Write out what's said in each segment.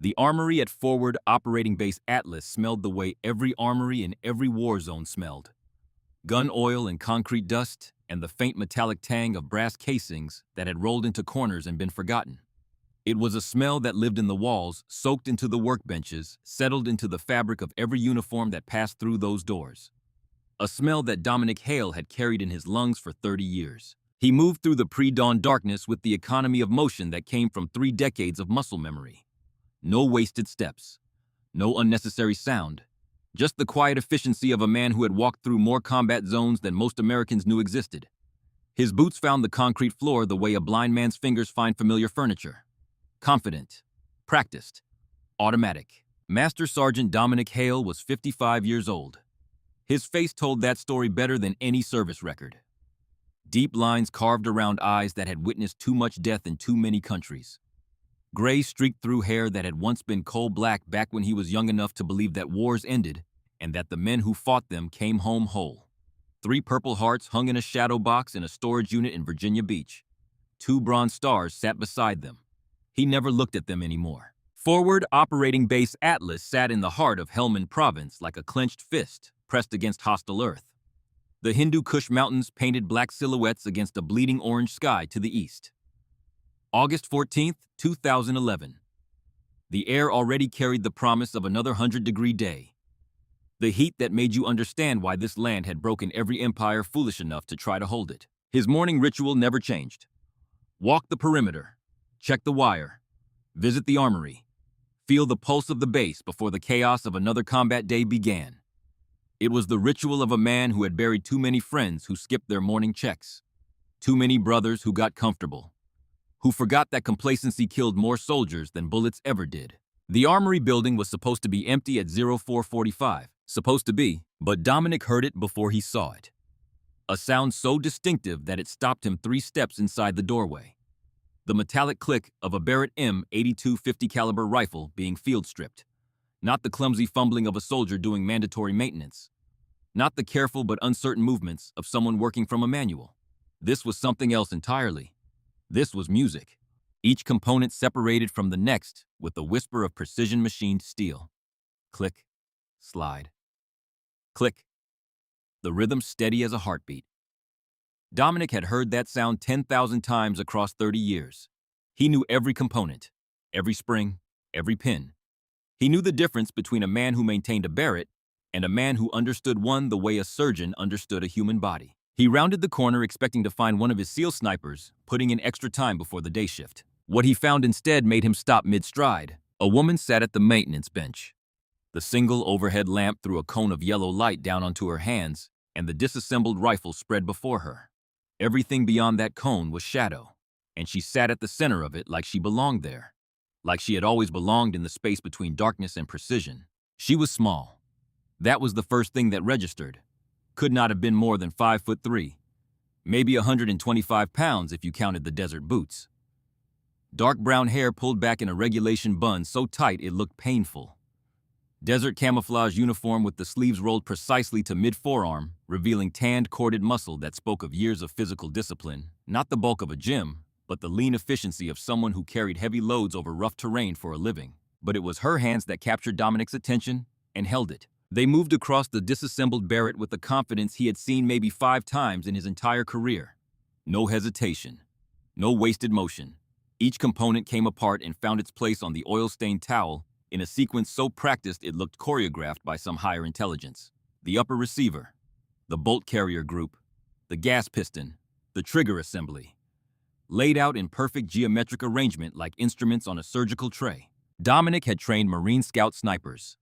The armory at Forward Operating Base Atlas smelled the way every armory in every war zone smelled. Gun oil and concrete dust, and the faint metallic tang of brass casings that had rolled into corners and been forgotten. It was a smell that lived in the walls, soaked into the workbenches, settled into the fabric of every uniform that passed through those doors. A smell that Dominic Hale had carried in his lungs for 30 years. He moved through the pre-dawn darkness with the economy of motion that came from 3 decades of muscle memory. No wasted steps. No unnecessary sound. Just the quiet efficiency of a man who had walked through more combat zones than most Americans knew existed. His boots found the concrete floor the way a blind man's fingers find familiar furniture. Confident. Practiced. Automatic. Master Sergeant Dominic Hale was 55 years old. His face told that story better than any service record. Deep lines carved around eyes that had witnessed too much death in too many countries. Gray streaked through hair that had once been coal black back when he was young enough to believe that wars ended and that the men who fought them came home whole. 3 Purple Hearts hung in a shadow box in a storage unit in Virginia Beach. 2 Bronze Stars sat beside them. He never looked at them anymore. Forward Operating Base Atlas sat in the heart of Helmand Province like a clenched fist pressed against hostile earth. The Hindu Kush Mountains painted black silhouettes against a bleeding orange sky to the east. August 14th, 2011. The air already carried the promise of another 100-degree day. The heat that made you understand why this land had broken every empire foolish enough to try to hold it. His morning ritual never changed. Walk the perimeter, check the wire, visit the armory, feel the pulse of the base before the chaos of another combat day began. It was the ritual of a man who had buried too many friends who skipped their morning checks, too many brothers who got comfortable, who forgot that complacency killed more soldiers than bullets ever did. The armory building was supposed to be empty at 0445, supposed to be, but Dominic heard it before he saw it. A sound so distinctive that it stopped him 3 steps inside the doorway. The metallic click of a Barrett M82 50 caliber rifle being field stripped. Not the clumsy fumbling of a soldier doing mandatory maintenance. Not the careful but uncertain movements of someone working from a manual. This was something else entirely. This was music. Each component separated from the next with a whisper of precision machined steel. Click, slide, click. The rhythm steady as a heartbeat. Dominic had heard that sound 10,000 times across 30 years. He knew every component, every spring, every pin. He knew the difference between a man who maintained a Barrett and a man who understood one the way a surgeon understood a human body. He rounded the corner expecting to find one of his SEAL snipers putting in extra time before the day shift. What he found instead made him stop mid-stride. A woman sat at the maintenance bench. The single overhead lamp threw a cone of yellow light down onto her hands, and the disassembled rifle spread before her. Everything beyond that cone was shadow, and she sat at the center of it like she belonged there, like she had always belonged in the space between darkness and precision. She was small. That was the first thing that registered. Could not have been more than 5'3", maybe 125 pounds if you counted the desert boots. Dark brown hair pulled back in a regulation bun so tight it looked painful. Desert camouflage uniform with the sleeves rolled precisely to mid-forearm, revealing tanned, corded muscle that spoke of years of physical discipline, not the bulk of a gym, but the lean efficiency of someone who carried heavy loads over rough terrain for a living. But it was her hands that captured Dominic's attention and held it. They moved across the disassembled Barrett with the confidence he had seen maybe 5 times in his entire career. No hesitation. No wasted motion. Each component came apart and found its place on the oil-stained towel in a sequence so practiced it looked choreographed by some higher intelligence. The upper receiver, the bolt carrier group, the gas piston, the trigger assembly, laid out in perfect geometric arrangement like instruments on a surgical tray. Dominic had trained Marine Scout snipers,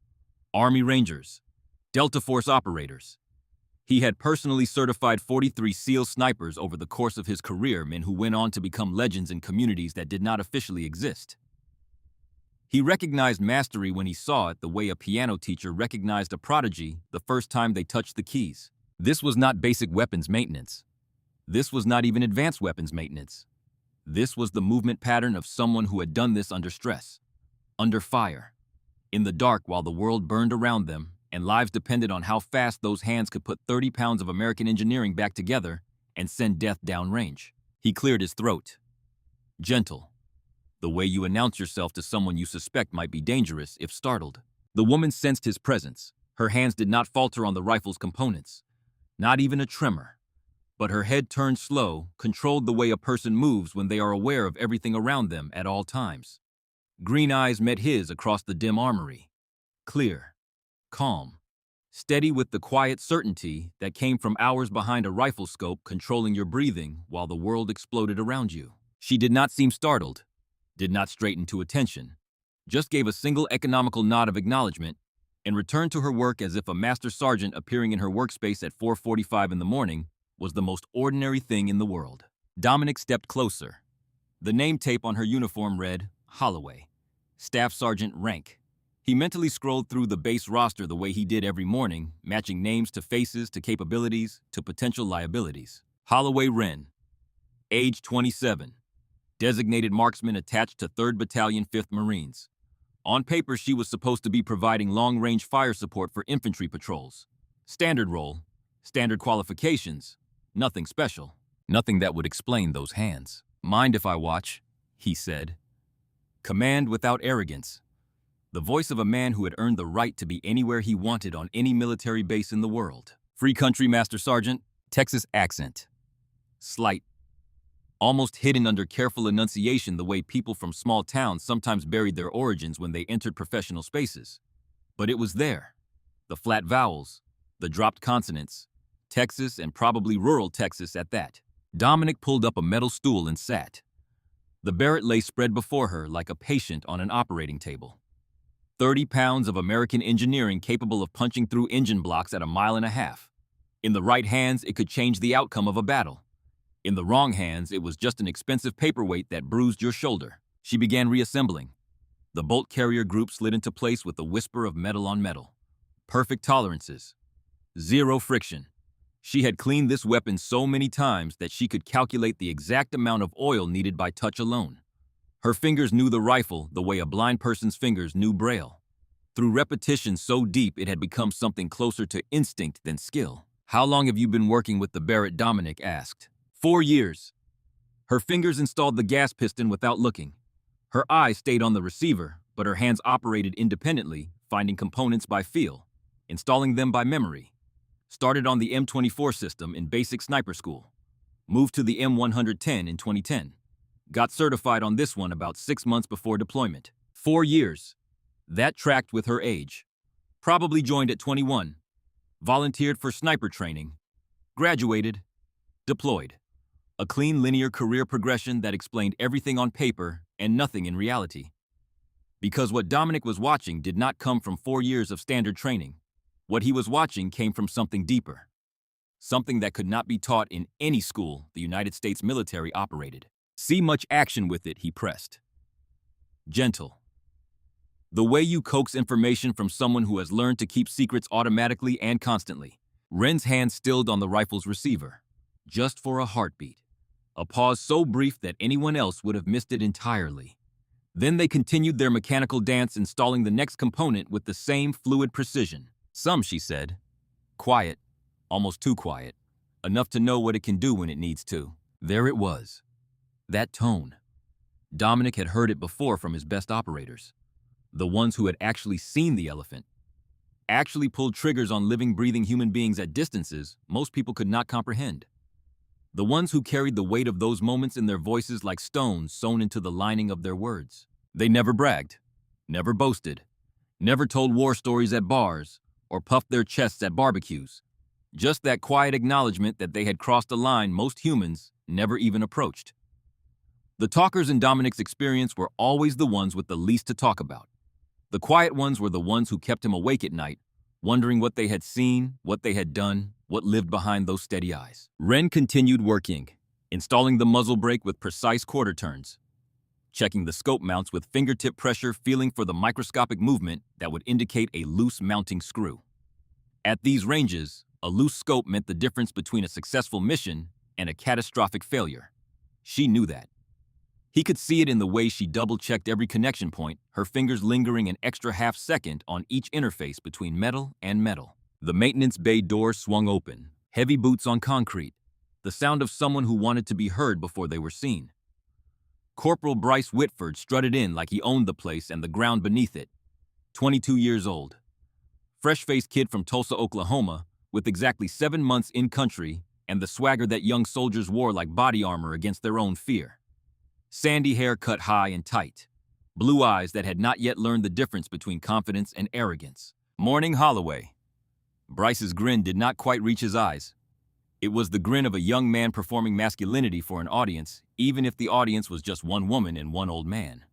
Army Rangers, Delta Force operators. He had personally certified 43 SEAL snipers over the course of his career, men who went on to become legends in communities that did not officially exist. He recognized mastery when he saw it the way a piano teacher recognized a prodigy the first time they touched the keys. This was not basic weapons maintenance. This was not even advanced weapons maintenance. This was the movement pattern of someone who had done this under stress, under fire, in the dark while the world burned around them and lives depended on how fast those hands could put 30 pounds of American engineering back together and send death downrange. He cleared his throat. Gentle, the way you announce yourself to someone you suspect might be dangerous if startled. The woman sensed his presence. Her hands did not falter on the rifle's components, not even a tremor. But her head turned slow, controlled the way a person moves when they are aware of everything around them at all times. Green eyes met his across the dim armory. Clear, calm, steady with the quiet certainty that came from hours behind a rifle scope controlling your breathing while the world exploded around you. She did not seem startled, did not straighten to attention, just gave a single economical nod of acknowledgement and returned to her work as if a master sergeant appearing in her workspace at 4:45 in the morning was the most ordinary thing in the world. Dominic stepped closer. The name tape on her uniform read, Holloway, Staff Sergeant rank. He mentally scrolled through the base roster the way he did every morning, matching names to faces, to capabilities, to potential liabilities. Holloway Wren, age 27, designated marksman attached to 3rd Battalion, 5th Marines. On paper, she was supposed to be providing long-range fire support for infantry patrols. Standard role, standard qualifications, nothing special. Nothing that would explain those hands. Mind if I watch? He said. Command without arrogance. The voice of a man who had earned the right to be anywhere he wanted on any military base in the world. Free country, Master Sergeant. Texas accent. Slight. Almost hidden under careful enunciation the way people from small towns sometimes buried their origins when they entered professional spaces. But it was there. The flat vowels, the dropped consonants. Texas and probably rural Texas at that. Dominic pulled up a metal stool and sat. The Barrett lay spread before her like a patient on an operating table. 30 pounds of American engineering capable of punching through engine blocks at 1.5 miles. In the right hands, it could change the outcome of a battle. In the wrong hands, it was just an expensive paperweight that bruised your shoulder. She began reassembling. The bolt carrier group slid into place with a whisper of metal on metal. Perfect tolerances. Zero friction. She had cleaned this weapon so many times that she could calculate the exact amount of oil needed by touch alone. Her fingers knew the rifle the way a blind person's fingers knew Braille. Through repetition so deep it had become something closer to instinct than skill. How long have you been working with the Barrett? Dominic asked. 4 years. Her fingers installed the gas piston without looking. Her eyes stayed on the receiver, but her hands operated independently, finding components by feel, installing them by memory. Started on the M24 system in basic sniper school. Moved to the M110 in 2010. Got certified on this one about 6 months before deployment. 4 years. That tracked with her age. Probably joined at 21. Volunteered for sniper training. Graduated. Deployed. A clean linear career progression that explained everything on paper and nothing in reality. Because what Dominic was watching did not come from 4 years of standard training. What he was watching came from something deeper. Something that could not be taught in any school the United States military operated. See much action with it, he pressed. Gentle. The way you coax information from someone who has learned to keep secrets automatically and constantly. Wren's hand stilled on the rifle's receiver. Just for a heartbeat. A pause so brief that anyone else would have missed it entirely. Then they continued their mechanical dance, installing the next component with the same fluid precision. Some, she said. Quiet. Almost too quiet. Enough to know what it can do when it needs to. There it was. That tone. Dominic had heard it before from his best operators. The ones who had actually seen the elephant. Actually pulled triggers on living, breathing human beings at distances most people could not comprehend. The ones who carried the weight of those moments in their voices like stones sewn into the lining of their words. They never bragged, never boasted, never told war stories at bars, or puffed their chests at barbecues. Just that quiet acknowledgement that they had crossed a line most humans never even approached. The talkers in Dominic's experience were always the ones with the least to talk about. The quiet ones were the ones who kept him awake at night, wondering what they had seen, what they had done, what lived behind those steady eyes. Wren continued working, installing the muzzle brake with precise quarter turns, checking the scope mounts with fingertip pressure, feeling for the microscopic movement that would indicate a loose mounting screw. At these ranges, a loose scope meant the difference between a successful mission and a catastrophic failure. She knew that. He could see it in the way she double-checked every connection point, her fingers lingering an extra half-second on each interface between metal and metal. The maintenance bay door swung open, heavy boots on concrete, the sound of someone who wanted to be heard before they were seen. Corporal Bryce Whitford strutted in like he owned the place and the ground beneath it. 22 years old. Fresh-faced kid from Tulsa, Oklahoma, with exactly 7 months in country and the swagger that young soldiers wore like body armor against their own fear. Sandy hair cut high and tight. Blue eyes that had not yet learned the difference between confidence and arrogance. Morning, Holloway. Bryce's grin did not quite reach his eyes. It was the grin of a young man performing masculinity for an audience, even if the audience was just one woman and one old man.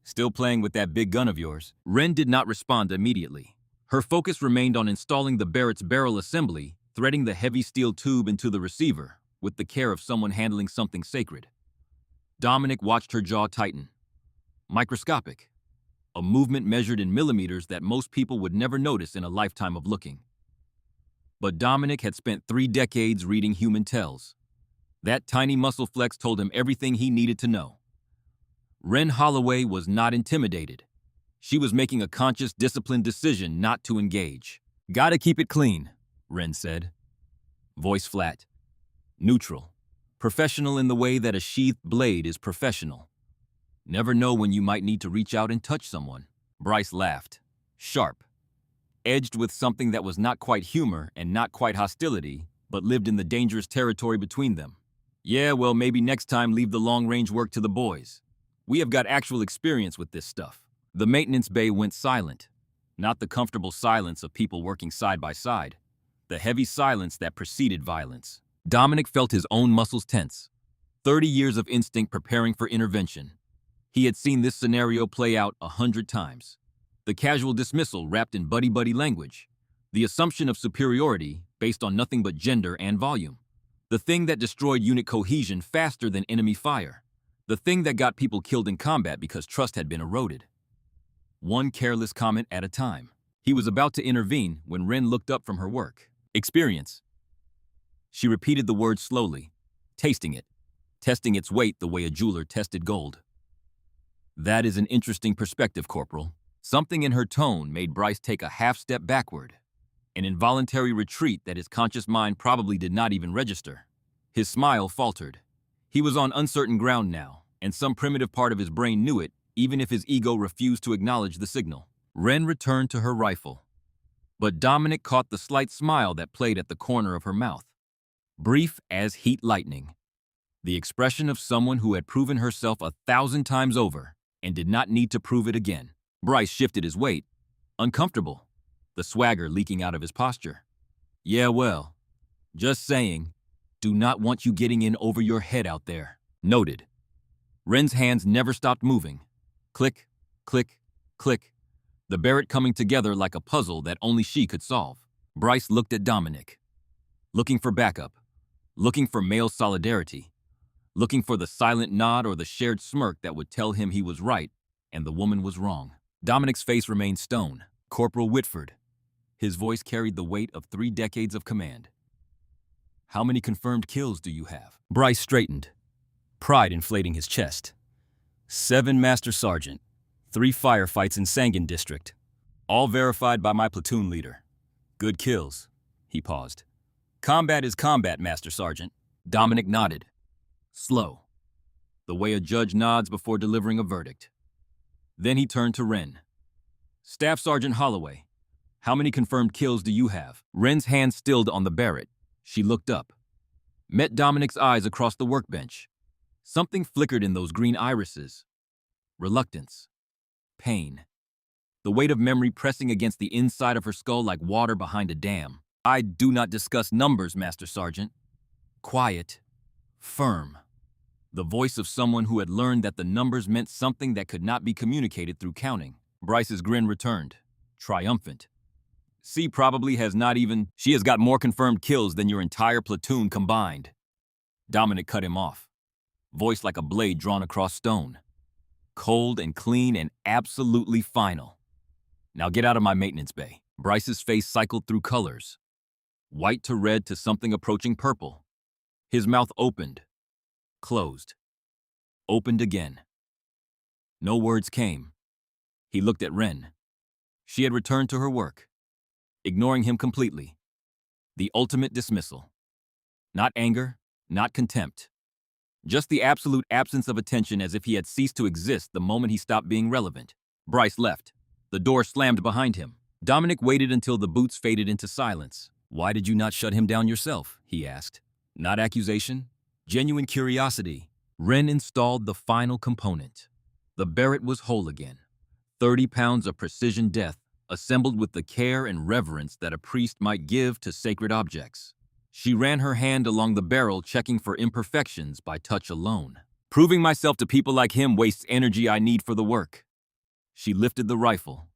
Still playing with that big gun of yours? Wren did not respond immediately. Her focus remained on installing the Barrett's barrel assembly, threading the heavy steel tube into the receiver, with the care of someone handling something sacred. Dominic watched her jaw tighten. Microscopic. A movement measured in millimeters that most people would never notice in a lifetime of looking. But Dominic had spent 3 decades reading human tells. That tiny muscle flex told him everything he needed to know. Wren Holloway was not intimidated. She was making a conscious, disciplined decision not to engage. Gotta keep it clean, Wren said. Voice flat. Neutral. Professional in the way that a sheathed blade is professional. Never know when you might need to reach out and touch someone. Bryce laughed. Sharp. Edged with something that was not quite humor and not quite hostility, but lived in the dangerous territory between them. Yeah, well, maybe next time leave the long-range work to the boys. We have got actual experience with this stuff. The maintenance bay went silent. Not the comfortable silence of people working side by side. The heavy silence that preceded violence. Dominic felt his own muscles tense. 30 years of instinct preparing for intervention. He had seen this scenario play out 100 times. The casual dismissal wrapped in buddy-buddy language. The assumption of superiority based on nothing but gender and volume. The thing that destroyed unit cohesion faster than enemy fire. The thing that got people killed in combat because trust had been eroded. One careless comment at a time. He was about to intervene when Wren looked up from her work. Experience. She repeated the word slowly, tasting it, testing its weight the way a jeweler tested gold. That is an interesting perspective, Corporal. Something in her tone made Bryce take a half step backward, an involuntary retreat that his conscious mind probably did not even register. His smile faltered. He was on uncertain ground now, and some primitive part of his brain knew it, even if his ego refused to acknowledge the signal. Wren returned to her rifle, but Dominic caught the slight smile that played at the corner of her mouth. Brief as heat lightning. The expression of someone who had proven herself 1,000 times over and did not need to prove it again. Bryce shifted his weight, uncomfortable, the swagger leaking out of his posture. Yeah, well, just saying, do not want you getting in over your head out there. Noted. Wren's hands never stopped moving. Click, click, click. The Barrett coming together like a puzzle that only she could solve. Bryce looked at Dominic. Looking for backup. Looking for male solidarity. Looking for the silent nod or the shared smirk that would tell him he was right and the woman was wrong. Dominic's face remained stone. Corporal Whitford. His voice carried the weight of 3 decades of command. How many confirmed kills do you have? Bryce straightened, pride inflating his chest. 7, Master Sergeant. 3 firefights in Sangin District. All verified by my platoon leader. Good kills. He paused. Combat is combat, Master Sergeant. Dominic nodded. Slow. The way a judge nods before delivering a verdict. Then he turned to Wren. Staff Sergeant Holloway, how many confirmed kills do you have? Wren's hand stilled on the Barrett. She looked up. Met Dominic's eyes across the workbench. Something flickered in those green irises. Reluctance. Pain. The weight of memory pressing against the inside of her skull like water behind a dam. I do not discuss numbers, Master Sergeant. Quiet. Firm. The voice of someone who had learned that the numbers meant something that could not be communicated through counting. Bryce's grin returned, triumphant. C probably has not even... She has got more confirmed kills than your entire platoon combined. Dominic cut him off, voice like a blade drawn across stone. Cold and clean and absolutely final. Now get out of my maintenance bay. Bryce's face cycled through colors. White to red to something approaching purple. His mouth opened. Closed. Opened again. No words came. He looked at Wren. She had returned to her work, ignoring him completely. The ultimate dismissal. Not anger, not contempt. Just the absolute absence of attention, as if he had ceased to exist the moment he stopped being relevant. Bryce left. The door slammed behind him. Dominic waited until the boots faded into silence. "Why did you not shut him down yourself?" he asked. Not accusation, genuine curiosity. Wren installed the final component. The Barrett was whole again. 30 pounds of precision death, assembled with the care and reverence that a priest might give to sacred objects. She ran her hand along the barrel, checking for imperfections by touch alone. "Proving myself to people like him wastes energy I need for the work." She lifted the rifle,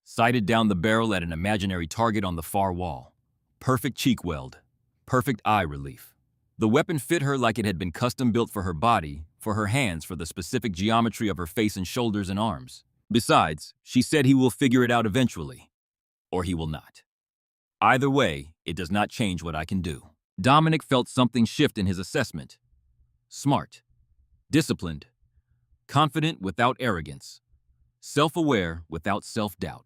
sighted down the barrel at an imaginary target on the far wall. Perfect cheek weld, perfect eye relief. The weapon fit her like it had been custom built for her body, for her hands, for the specific geometry of her face and shoulders and arms. Besides, she said he will figure it out eventually. Or he will not. Either way, it does not change what I can do. Dominic felt something shift in his assessment. Smart, disciplined, confident without arrogance, self-aware without self-doubt.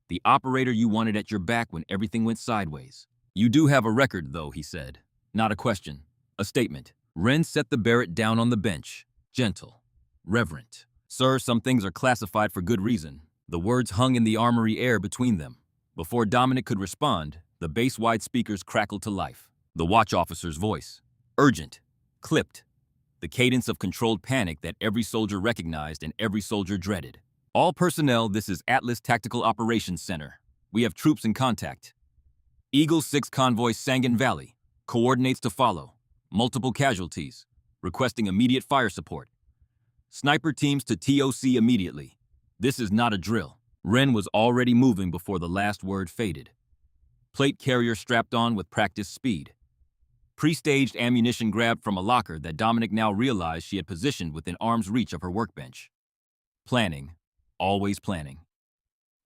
The operator you wanted at your back when everything went sideways. "You do have a record, though," he said. Not a question, a statement. Wren set the Barrett down on the bench, gentle, reverent. "Sir, some things are classified for good reason." The words hung in the armory air between them. Before Dominic could respond, the base-wide speakers crackled to life. The watch officer's voice. Urgent. Clipped. The cadence of controlled panic that every soldier recognized and every soldier dreaded. "All personnel, this is Atlas Tactical Operations Center. We have troops in contact. Eagle 6 convoy Sangan Valley. Coordinates to follow. Multiple casualties. Requesting immediate fire support. Sniper teams to TOC immediately. This is not a drill." Wren was already moving before the last word faded. Plate carrier strapped on with practiced speed. Pre-staged ammunition grabbed from a locker that Dominic now realized she had positioned within arm's reach of her workbench. Planning. Always planning.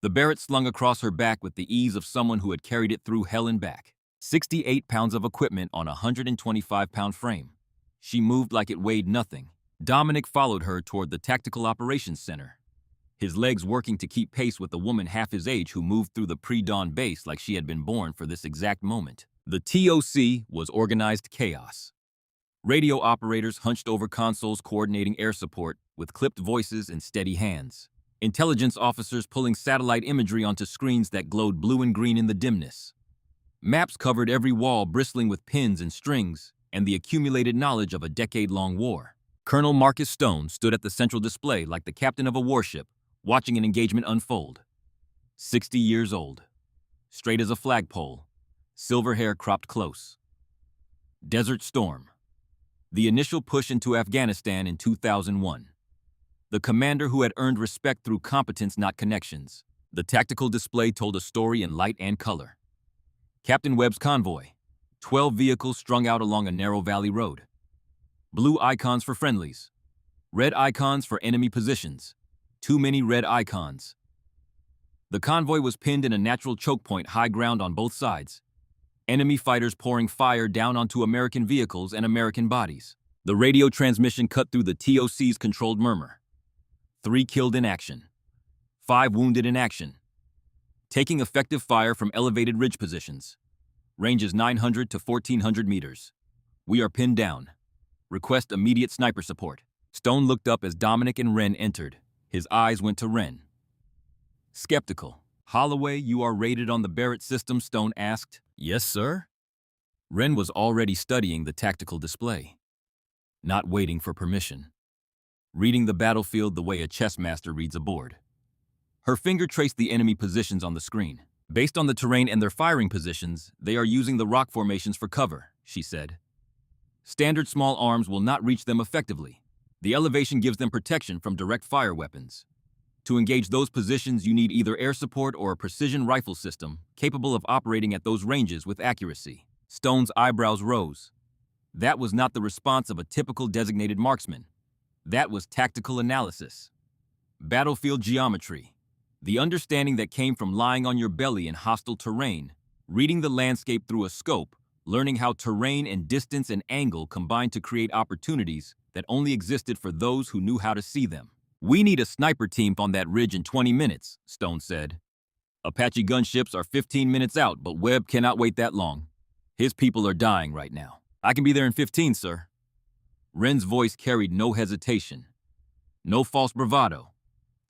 The Barrett slung across her back with the ease of someone who had carried it through hell and back. 68 pounds of equipment on a 125-pound frame. She moved like it weighed nothing. Dominic followed her toward the Tactical Operations Center, his legs working to keep pace with a woman half his age who moved through the pre-dawn base like she had been born for this exact moment. The TOC was organized chaos. Radio operators hunched over consoles coordinating air support with clipped voices and steady hands. Intelligence officers pulling satellite imagery onto screens that glowed blue and green in the dimness. Maps covered every wall, bristling with pins and strings and the accumulated knowledge of a decade-long war. Colonel Marcus Stone stood at the central display like the captain of a warship, watching an engagement unfold. 60 years old, straight as a flagpole, silver hair cropped close. Desert Storm. The initial push into Afghanistan in 2001. The commander who had earned respect through competence, not connections. The tactical display told a story in light and color. Captain Webb's convoy. 12 vehicles strung out along a narrow valley road. Blue icons for friendlies. Red icons for enemy positions. Too many red icons. The convoy was pinned in a natural choke point, high ground on both sides. Enemy fighters pouring fire down onto American vehicles and American bodies. The radio transmission cut through the TOC's controlled murmur. 3 killed in action. 5 wounded in action. Taking effective fire from elevated ridge positions. Ranges 900 to 1,400 meters. We are pinned down. Request immediate sniper support. Stone looked up as Dominic and Wren entered. His eyes went to Wren. Skeptical. "Holloway, you are rated on the Barrett system?" Stone asked. "Yes, sir." Wren was already studying the tactical display. Not waiting for permission. Reading the battlefield the way a chess master reads a board. Her finger traced the enemy positions on the screen. "Based on the terrain and their firing positions, they are using the rock formations for cover," she said. "Standard small arms will not reach them effectively. The elevation gives them protection from direct fire weapons. To engage those positions, you need either air support or a precision rifle system capable of operating at those ranges with accuracy." Stone's eyebrows rose. That was not the response of a typical designated marksman. That was tactical analysis. Battlefield geometry. The understanding that came from lying on your belly in hostile terrain, reading the landscape through a scope, learning how terrain and distance and angle combined to create opportunities that only existed for those who knew how to see them. "We need a sniper team on that ridge in 20 minutes, Stone said. "Apache gunships are 15 minutes out, but Webb cannot wait that long. His people are dying right now." "I can be there in 15, sir." Ren's voice carried no hesitation, no false bravado,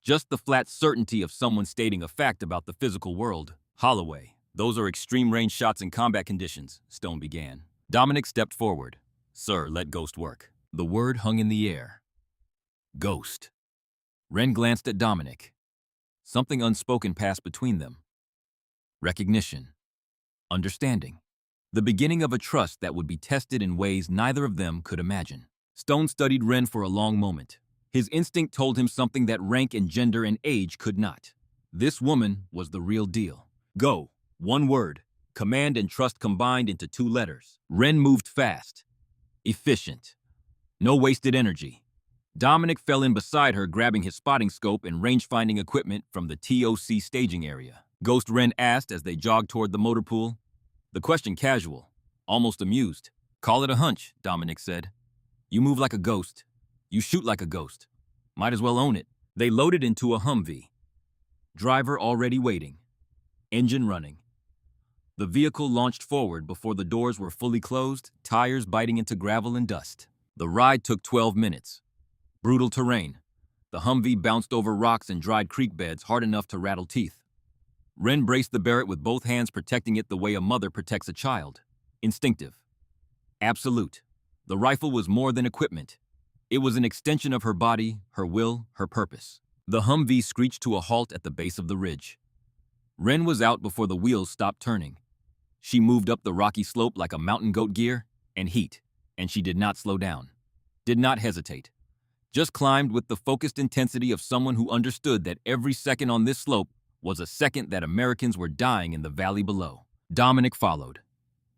just the flat certainty of someone stating a fact about the physical world. Holloway, those are extreme range shots in combat conditions, Stone began. Dominic stepped forward. Sir, let Ghost work. The word hung in the air. Ghost. Ren glanced at Dominic. Something unspoken passed between them. Recognition. Understanding. The beginning of a trust that would be tested in ways neither of them could imagine. Stone studied Ren for a long moment. His instinct told him something that rank and gender and age could not. This woman was the real deal. Go. One word. Command and trust combined into 2 letters. Ren moved fast. Efficient. No wasted energy. Dominic fell in beside her, grabbing his spotting scope and range-finding equipment from the TOC staging area. Ghost, Ren asked as they jogged toward the motor pool. The question casual, almost amused. Call it a hunch, Dominic said. You move like a ghost. You shoot like a ghost. Might as well own it. They loaded into a Humvee. Driver already waiting. Engine running. The vehicle launched forward before the doors were fully closed, tires biting into gravel and dust. The ride took 12 minutes. Brutal terrain. The Humvee bounced over rocks and dried creek beds hard enough to rattle teeth. Ren braced the Barrett with both hands, protecting it the way a mother protects a child. Instinctive. Absolute. The rifle was more than equipment. It was an extension of her body, her will, her purpose. The Humvee screeched to a halt at the base of the ridge. Ren was out before the wheels stopped turning. She moved up the rocky slope like a mountain goat gear, and heat, and she did not slow down. Did not hesitate. Just climbed with the focused intensity of someone who understood that every second on this slope was a second that Americans were dying in the valley below. Dominic followed.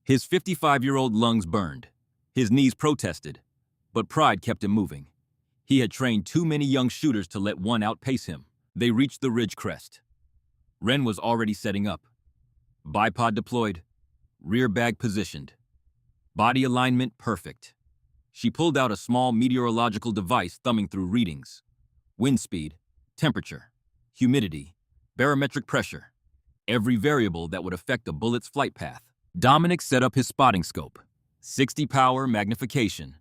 His 55-year-old lungs burned. His knees protested, but pride kept him moving. He had trained too many young shooters to let one outpace him. They reached the ridge crest. Ren was already setting up. Bipod deployed, rear bag positioned. Body alignment perfect. She pulled out a small meteorological device, thumbing through readings. Wind speed, temperature, humidity, barometric pressure. Every variable that would affect a bullet's flight path. Dominic set up his spotting scope. 60 power magnification.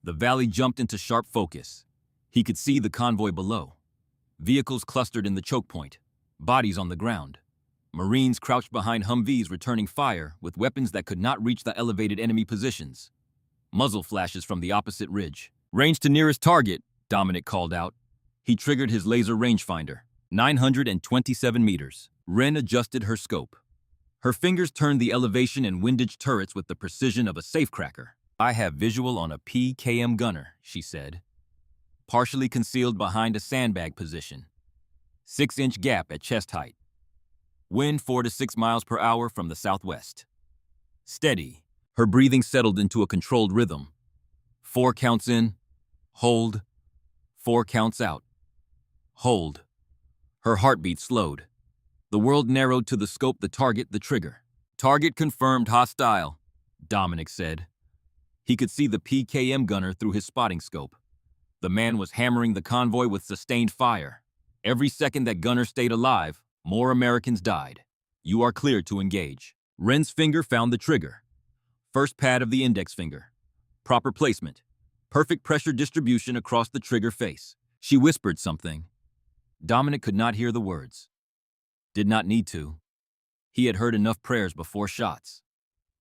The valley jumped into sharp focus. He could see the convoy below. Vehicles clustered in the choke point. Bodies on the ground. Marines crouched behind Humvees returning fire with weapons that could not reach the elevated enemy positions. Muzzle flashes from the opposite ridge. Range to nearest target, Dominic called out. He triggered his laser rangefinder. 927 meters. Ren adjusted her scope. Her fingers turned the elevation and windage turrets with the precision of a safecracker. I have visual on a PKM gunner, she said. Partially concealed behind a sandbag position. 6-inch gap at chest height. Wind 4 to 6 miles per hour from the southwest. Steady. Her breathing settled into a controlled rhythm. 4 counts in. Hold. 4 counts out. Hold. Her heartbeat slowed. The world narrowed to the scope, the target, the trigger. Target confirmed hostile, Dominic said. He could see the PKM gunner through his spotting scope. The man was hammering the convoy with sustained fire. Every second that gunner stayed alive, more Americans died. You are clear to engage. Ren's finger found the trigger. First pad of the index finger. Proper placement. Perfect pressure distribution across the trigger face. She whispered something. Dominic could not hear the words. Did not need to. He had heard enough prayers before shots.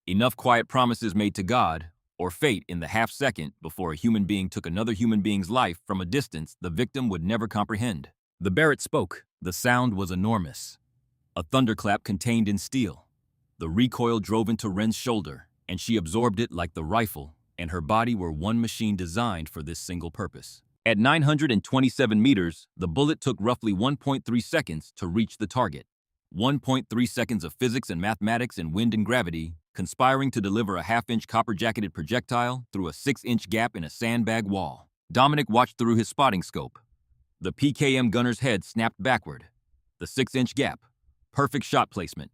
Enough quiet promises made to God or fate in the half-second before a human being took another human being's life from a distance the victim would never comprehend. The Barrett spoke. The sound was enormous. A thunderclap contained in steel. The recoil drove into Ren's shoulder, and she absorbed it like the rifle, and her body were one machine designed for this single purpose. At 927 meters, the bullet took roughly 1.3 seconds to reach the target. 1.3 seconds of physics and mathematics and wind and gravity, conspiring to deliver a half-inch copper-jacketed projectile through a 6-inch gap in a sandbag wall. Dominic watched through his spotting scope. The PKM gunner's head snapped backward. The 6-inch gap. Perfect shot placement.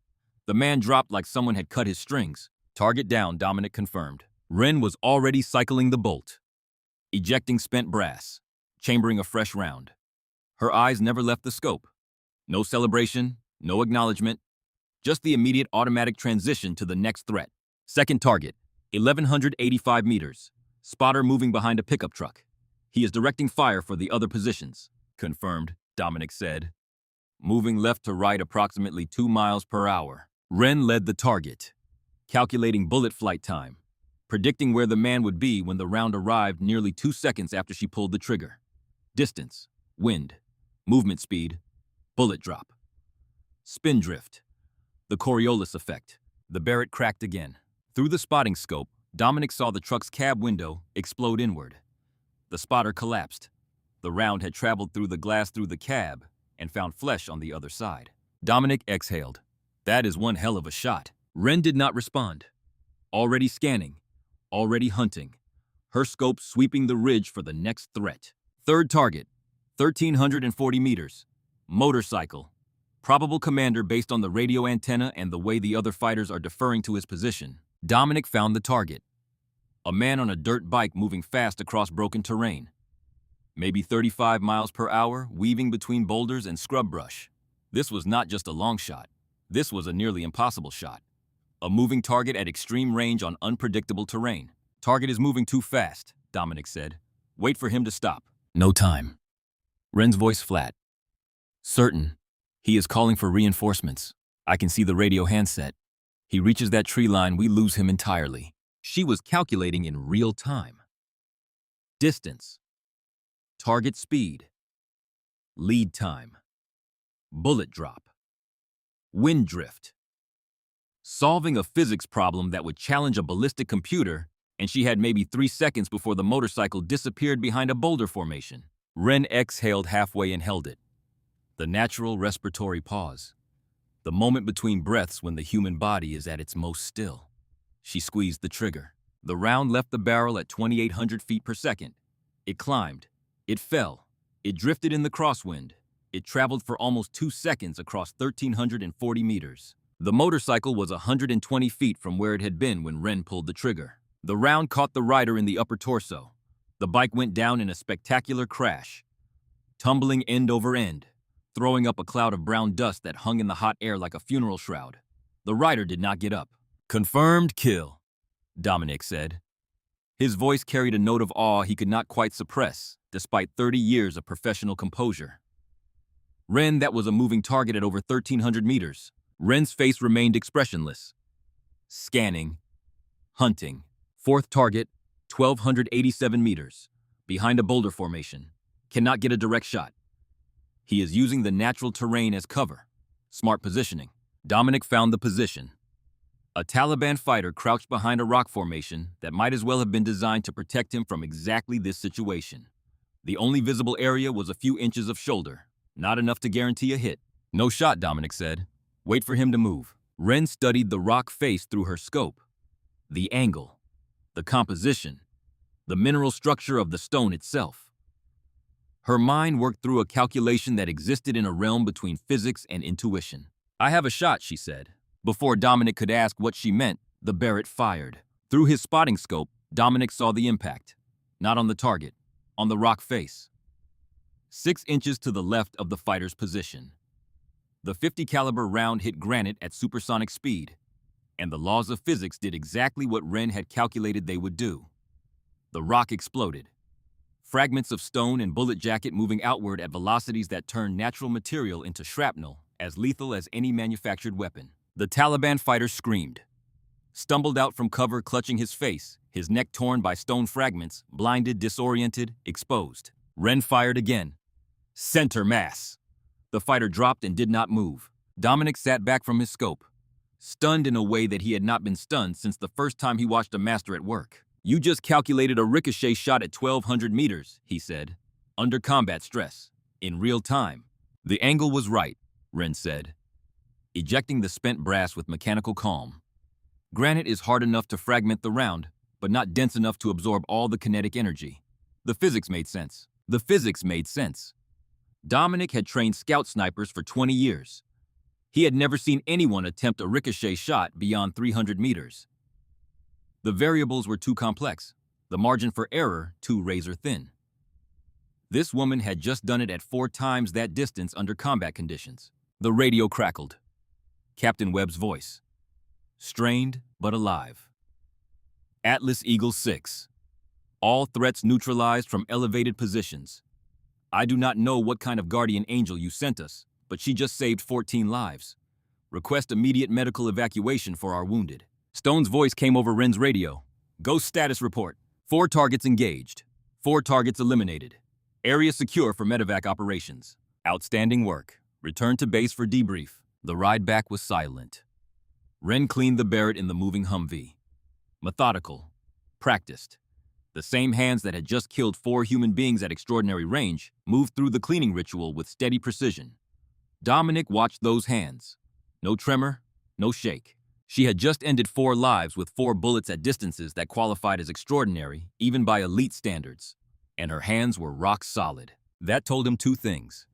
The man dropped like someone had cut his strings. Target down, Dominic confirmed. Ren was already cycling the bolt. Ejecting spent brass. Chambering a fresh round. Her eyes never left the scope. No celebration, no acknowledgement. Just the immediate automatic transition to the next threat. Second target, 1,185 meters. Spotter moving behind a pickup truck. He is directing fire for the other positions. Confirmed, Dominic said. Moving left to right approximately 2 miles per hour. Wren led the target, calculating bullet flight time, predicting where the man would be when the round arrived nearly 2 seconds after she pulled the trigger. Distance, wind, movement speed, bullet drop. Spin drift, the Coriolis effect. The Barrett cracked again. Through the spotting scope, Dominic saw the truck's cab window explode inward. The spotter collapsed. The round had traveled through the glass through the cab and found flesh on the other side. Dominic exhaled. That is one hell of a shot. Wren did not respond. Already scanning, already hunting. Her scope sweeping the ridge for the next threat. Third target, 1,340 meters. Motorcycle. Probable commander based on the radio antenna and the way the other fighters are deferring to his position. Dominic found the target. A man on a dirt bike moving fast across broken terrain. Maybe 35 miles per hour, weaving between boulders and scrub brush. This was not just a long shot. This was a nearly impossible shot. A moving target at extreme range on unpredictable terrain. Target is moving too fast, Dominic said. Wait for him to stop. No time. Wren's voice flat. Certain. He is calling for reinforcements. I can see the radio handset. He reaches that tree line, we lose him entirely. She was calculating in real time. Distance. Target speed. Lead time. Bullet drop. Wind drift. Solving a physics problem that would challenge a ballistic computer, and she had maybe 3 seconds before the motorcycle disappeared behind a boulder formation. Wren exhaled halfway and held it. The natural respiratory pause. The moment between breaths when the human body is at its most still. She squeezed the trigger. The round left the barrel at 2,800 feet per second. It climbed. It fell. It drifted in the crosswind. It traveled for almost 2 seconds across 1,340 meters. The motorcycle was 120 feet from where it had been when Wren pulled the trigger. The round caught the rider in the upper torso. The bike went down in a spectacular crash, tumbling end over end, throwing up a cloud of brown dust that hung in the hot air like a funeral shroud. The rider did not get up. Confirmed kill, Dominic said. His voice carried a note of awe he could not quite suppress, despite 30 years of professional composure. Wren, that was a moving target at over 1,300 meters. Wren's face remained expressionless. Scanning. Hunting. Fourth target, 1,287 meters. Behind a boulder formation. Cannot get a direct shot. He is using the natural terrain as cover. Smart positioning. Dominic found the position. A Taliban fighter crouched behind a rock formation that might as well have been designed to protect him from exactly this situation. The only visible area was a few inches of shoulder. Not enough to guarantee a hit. No shot, Dominic said. Wait for him to move. Wren studied the rock face through her scope. The angle. The composition. The mineral structure of the stone itself. Her mind worked through a calculation that existed in a realm between physics and intuition. I have a shot, she said. Before Dominic could ask what she meant, the Barrett fired. Through his spotting scope, Dominic saw the impact. Not on the target, on the rock face. 6 inches to the left of the fighter's position. The .50 caliber round hit granite at supersonic speed, and the laws of physics did exactly what Wren had calculated they would do. The rock exploded. Fragments of stone and bullet jacket moving outward at velocities that turned natural material into shrapnel, as lethal as any manufactured weapon. The Taliban fighter screamed. Stumbled out from cover, clutching his face, his neck torn by stone fragments, blinded, disoriented, exposed. Wren fired again. Center mass. The fighter dropped and did not move. Dominic sat back from his scope, stunned in a way that he had not been stunned since the first time he watched a master at work. You just calculated a ricochet shot at 1,200 meters, he said, under combat stress, in real time. The angle was right, Wren said, ejecting the spent brass with mechanical calm. Granite is hard enough to fragment the round, but not dense enough to absorb all the kinetic energy. The physics made sense. The physics made sense. Dominic had trained scout snipers for 20 years. He had never seen anyone attempt a ricochet shot beyond 300 meters. The variables were too complex, the margin for error too razor thin. This woman had just done it at 4 times that distance under combat conditions. The radio crackled. Captain Webb's voice. Strained but alive. Atlas Eagle 6. All threats neutralized from elevated positions. I do not know what kind of guardian angel you sent us, but she just saved 14 lives. Request immediate medical evacuation for our wounded. Stone's voice came over Ren's radio. Ghost status report. 4 targets engaged. 4 targets eliminated. Area secure for medevac operations. Outstanding work. Return to base for debrief. The ride back was silent. Ren cleaned the Barrett in the moving Humvee. Methodical. Practiced. The same hands that had just killed 4 human beings at extraordinary range moved through the cleaning ritual with steady precision. Dominic watched those hands. No tremor, no shake. She had just ended 4 lives with 4 bullets at distances that qualified as extraordinary, even by elite standards. And her hands were rock solid. That told him 2 things.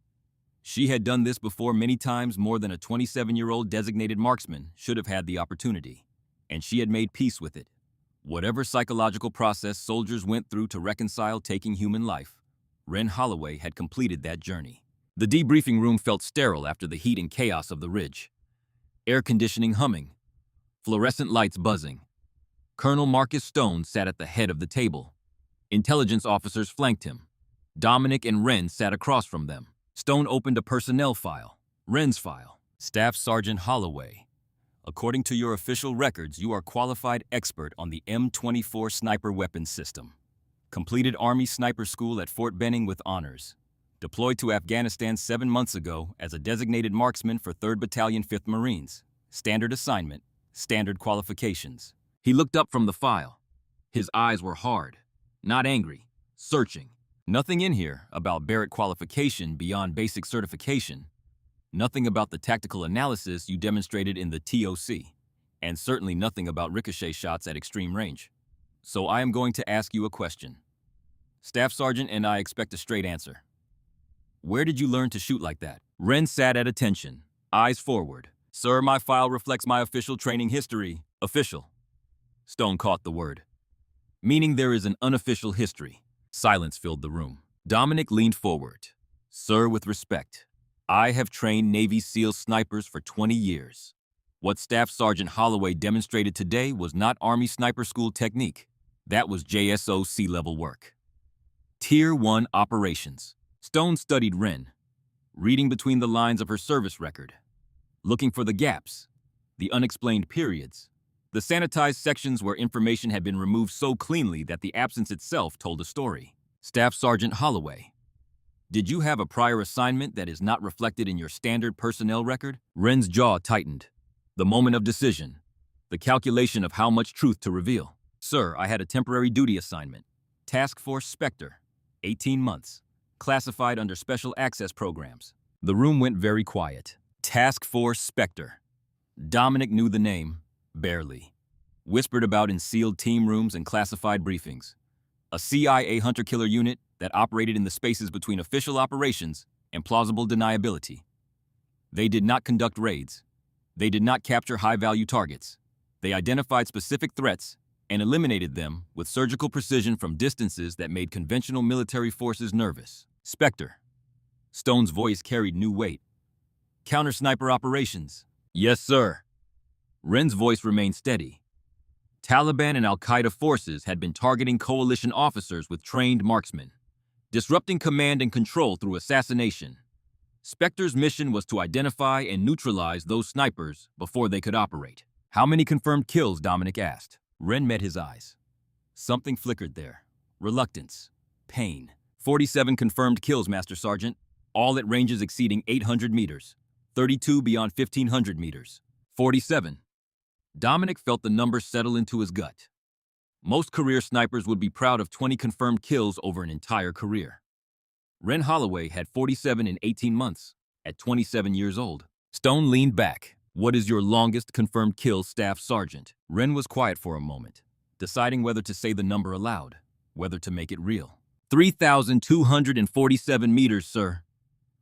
She had done this before many times more than a 27-year-old designated marksman should have had the opportunity. And she had made peace with it. Whatever psychological process soldiers went through to reconcile taking human life, Ren Holloway had completed that journey. The debriefing room felt sterile after the heat and chaos of the ridge. Air conditioning humming. Fluorescent lights buzzing. Colonel Marcus Stone sat at the head of the table. Intelligence officers flanked him. Dominic and Ren sat across from them. Stone opened a personnel file. Ren's file. Staff Sergeant Holloway. According to your official records, you are qualified expert on the M24 sniper weapons system. Completed Army Sniper School at Fort Benning with honors. Deployed to Afghanistan 7 months ago as a designated marksman for 3rd Battalion 5th Marines. Standard assignment, standard qualifications. He looked up from the file. His eyes were hard, not angry, searching. Nothing in here about Barrett qualification beyond basic certification. Nothing about the tactical analysis you demonstrated in the TOC, and certainly nothing about ricochet shots at extreme range. So I am going to ask you a question. Staff Sergeant and I expect a straight answer. Where did you learn to shoot like that? Ren sat at attention, eyes forward. Sir, my file reflects my official training history. Official. Stone caught the word. Meaning there is an unofficial history. Silence filled the room. Dominic leaned forward. Sir, with respect. I have trained Navy SEAL snipers for 20 years. What Staff Sergeant Holloway demonstrated today was not Army Sniper School technique. That was JSO sea-level work. Tier 1 operations. Stone studied Ren, reading between the lines of her service record, looking for the gaps, the unexplained periods, the sanitized sections where information had been removed so cleanly that the absence itself told a story. Staff Sergeant Holloway. Did you have a prior assignment that is not reflected in your standard personnel record? Ren's jaw tightened. The moment of decision. The calculation of how much truth to reveal. Sir, I had a temporary duty assignment. Task Force Spectre. 18 months. Classified under special access programs. The room went very quiet. Task Force Spectre. Dominic knew the name, barely. Whispered about in sealed team rooms and classified briefings. A CIA hunter-killer unit that operated in the spaces between official operations and plausible deniability. They did not conduct raids. They did not capture high-value targets. They identified specific threats and eliminated them with surgical precision from distances that made conventional military forces nervous. Spectre. Stone's voice carried new weight. Counter-sniper operations. Yes, sir. Ren's voice remained steady. Taliban and Al-Qaeda forces had been targeting coalition officers with trained marksmen, disrupting command and control through assassination. Spectre's mission was to identify and neutralize those snipers before they could operate. How many confirmed kills? Dominic asked. Ren met his eyes. Something flickered there. Reluctance. Pain. 47 confirmed kills, Master Sergeant, all at ranges exceeding 800 meters. 32 beyond 1,500 meters. 47. Dominic felt the number settle into his gut. Most career snipers would be proud of 20 confirmed kills over an entire career. Ren Holloway had 47 in 18 months, at 27 years old. Stone leaned back. What is your longest confirmed kill, Staff Sergeant? Ren was quiet for a moment, deciding whether to say the number aloud, whether to make it real. 3,247 meters, sir.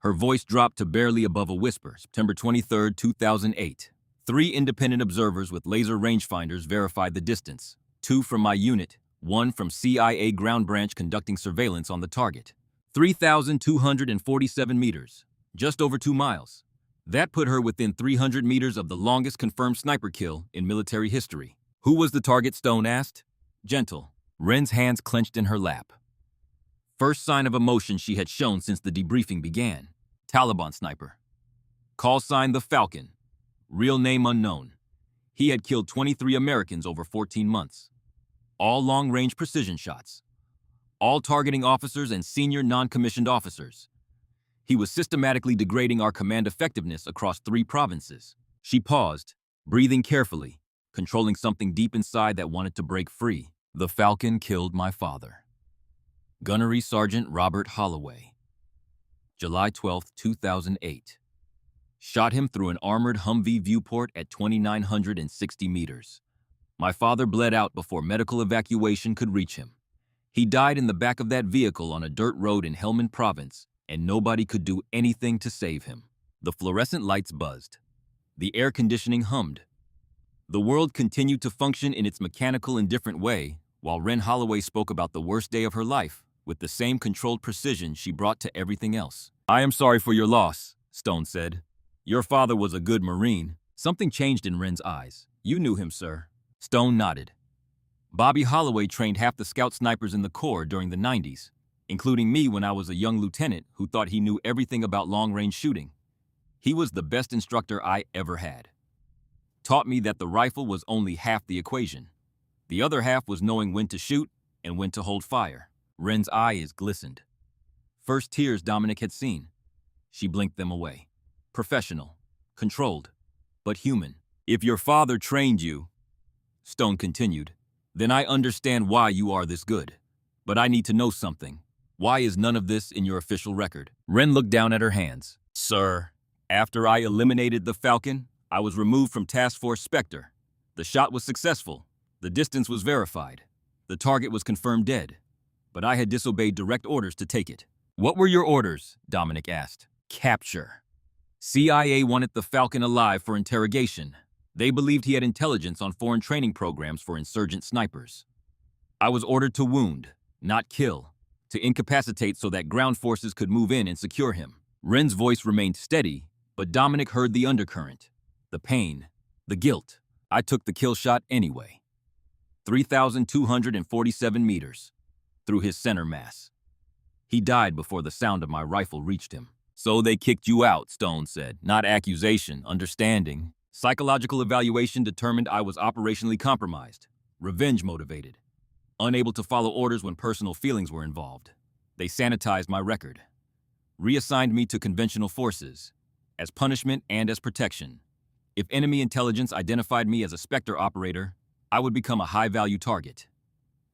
Her voice dropped to barely above a whisper. September 23, 2008. 3 independent observers with laser rangefinders verified the distance. 2 from my unit, 1 from CIA ground branch conducting surveillance on the target. 3,247 meters, just over 2 miles. That put her within 300 meters of the longest confirmed sniper kill in military history. Who was the target? Stone asked. Gentle, Ren's hands clenched in her lap. First sign of emotion she had shown since the debriefing began. Taliban sniper. Call sign the Falcon. Real name unknown. He had killed 23 Americans over 14 months. All long-range precision shots. All targeting officers and senior non-commissioned officers. He was systematically degrading our command effectiveness across 3 provinces. She paused, breathing carefully, controlling something deep inside that wanted to break free. The Falcon killed my father. Gunnery Sergeant Robert Holloway. July 12, 2008. Shot him through an armored Humvee viewport at 2,960 meters. My father bled out before medical evacuation could reach him. He died in the back of that vehicle on a dirt road in Helmand Province, and nobody could do anything to save him. The fluorescent lights buzzed. The air conditioning hummed. The world continued to function in its mechanical and different way, while Ren Holloway spoke about the worst day of her life, with the same controlled precision she brought to everything else. I am sorry for your loss, Stone said. Your father was a good Marine. Something changed in Ren's eyes. You knew him, sir. Stone nodded. Bobby Holloway trained half the scout snipers in the Corps during the 90s, including me when I was a young lieutenant who thought he knew everything about long-range shooting. He was the best instructor I ever had. Taught me that the rifle was only half the equation. The other half was knowing when to shoot and when to hold fire. Ren's eyes glistened. First tears Dominic had seen. She blinked them away. Professional, controlled, but human. If your father trained you, Stone continued, then I understand why you are this good. But I need to know something. Why is none of this in your official record? Ren looked down at her hands. Sir, after I eliminated the Falcon, I was removed from Task Force Spectre. The shot was successful. The distance was verified. The target was confirmed dead. But I had disobeyed direct orders to take it. What were your orders? Dominic asked. Capture. CIA wanted the Falcon alive for interrogation. They believed he had intelligence on foreign training programs for insurgent snipers. I was ordered to wound, not kill, to incapacitate so that ground forces could move in and secure him. Ren's voice remained steady, but Dominic heard the undercurrent. The pain, the guilt. I took the kill shot anyway. 3,247 meters. Through his center mass. He died before the sound of my rifle reached him. So they kicked you out, Stone said. Not accusation, understanding. Psychological evaluation determined I was operationally compromised, revenge motivated, unable to follow orders when personal feelings were involved. They sanitized my record, reassigned me to conventional forces, as punishment and as protection. If enemy intelligence identified me as a Spectre operator, I would become a high-value target.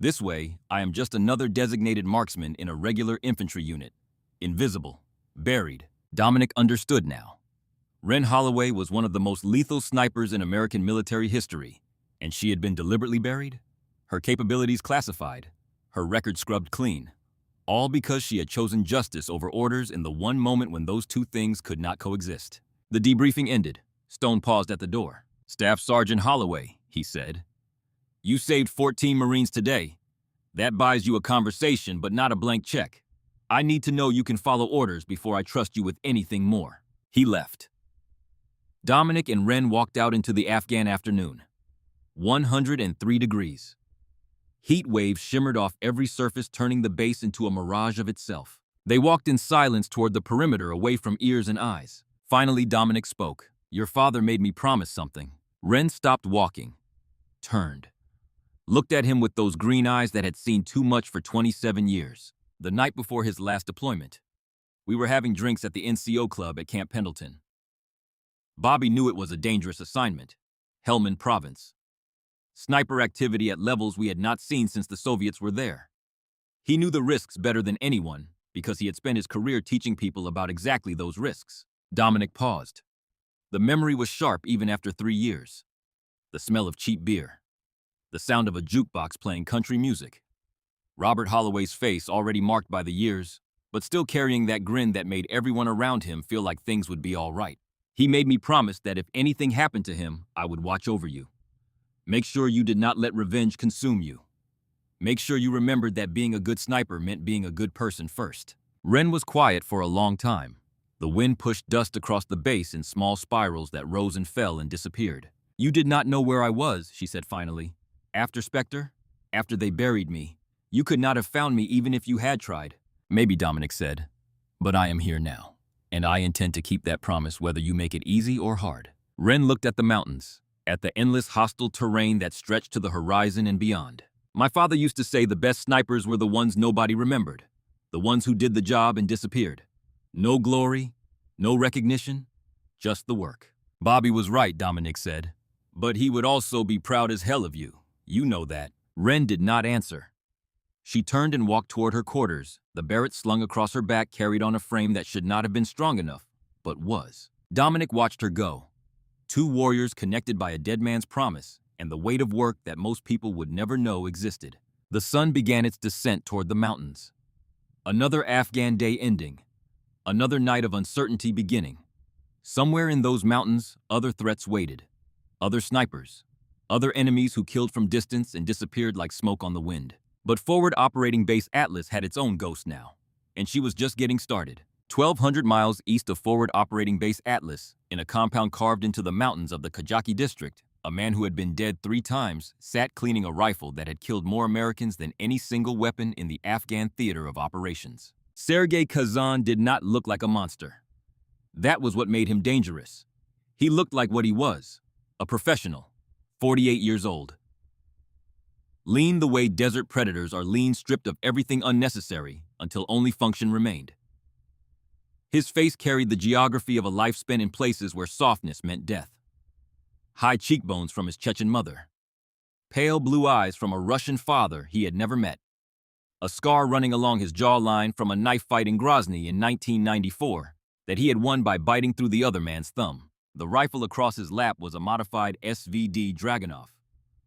This way, I am just another designated marksman in a regular infantry unit. Invisible, buried. Dominic understood now. Ren Holloway was one of the most lethal snipers in American military history, and she had been deliberately buried? Her capabilities classified, her record scrubbed clean, all because she had chosen justice over orders in the one moment when those two things could not coexist. The debriefing ended. Stone paused at the door. Staff Sergeant Holloway, he said. You saved 14 Marines today. That buys you a conversation, but not a blank check. I need to know you can follow orders before I trust you with anything more. He left. Dominic and Ren walked out into the Afghan afternoon. 103 degrees. Heat waves shimmered off every surface, turning the base into a mirage of itself. They walked in silence toward the perimeter, away from ears and eyes. Finally, Dominic spoke. Your father made me promise something. Ren stopped walking, turned, looked at him with those green eyes that had seen too much for 27 years. The night before his last deployment, we were having drinks at the NCO club at Camp Pendleton. Bobby knew it was a dangerous assignment. Helmand Province. Sniper activity at levels we had not seen since the Soviets were there. He knew the risks better than anyone because he had spent his career teaching people about exactly those risks. Dominic paused. The memory was sharp even after 3 years. The smell of cheap beer. The sound of a jukebox playing country music. Robert Holloway's face already marked by the years, but still carrying that grin that made everyone around him feel like things would be all right. He made me promise that if anything happened to him, I would watch over you. Make sure you did not let revenge consume you. Make sure you remembered that being a good sniper meant being a good person first. Ren was quiet for a long time. The wind pushed dust across the base in small spirals that rose and fell and disappeared. You did not know where I was, she said finally. After Spectre? After they buried me, you could not have found me even if you had tried. Maybe, Dominic said, but I am here now, and I intend to keep that promise whether you make it easy or hard. Ren looked at the mountains, at the endless hostile terrain that stretched to the horizon and beyond. My father used to say the best snipers were the ones nobody remembered, the ones who did the job and disappeared. No glory, no recognition, just the work. Bobby was right, Dominic said, but he would also be proud as hell of you. You know that. Ren did not answer. She turned and walked toward her quarters, the Barrett slung across her back carried on a frame that should not have been strong enough, but was. Dominic watched her go. Two warriors connected by a dead man's promise and the weight of work that most people would never know existed. The sun began its descent toward the mountains. Another Afghan day ending. Another night of uncertainty beginning. Somewhere in those mountains, other threats waited. Other snipers. Other enemies who killed from distance and disappeared like smoke on the wind. But Forward Operating Base Atlas had its own ghost now, and she was just getting started. 1,200 miles east of Forward Operating Base Atlas, in a compound carved into the mountains of the Kajaki district, a man who had been dead 3 times sat cleaning a rifle that had killed more Americans than any single weapon in the Afghan theater of operations. Sergei Kazan did not look like a monster. That was what made him dangerous. He looked like what he was, a professional, 48 years old. Lean the way desert predators are lean, stripped of everything unnecessary until only function remained. His face carried the geography of a life spent in places where softness meant death. High cheekbones from his Chechen mother. Pale blue eyes from a Russian father he had never met. A scar running along his jawline from a knife fight in Grozny in 1994 that he had won by biting through the other man's thumb. The rifle across his lap was a modified SVD Dragunov,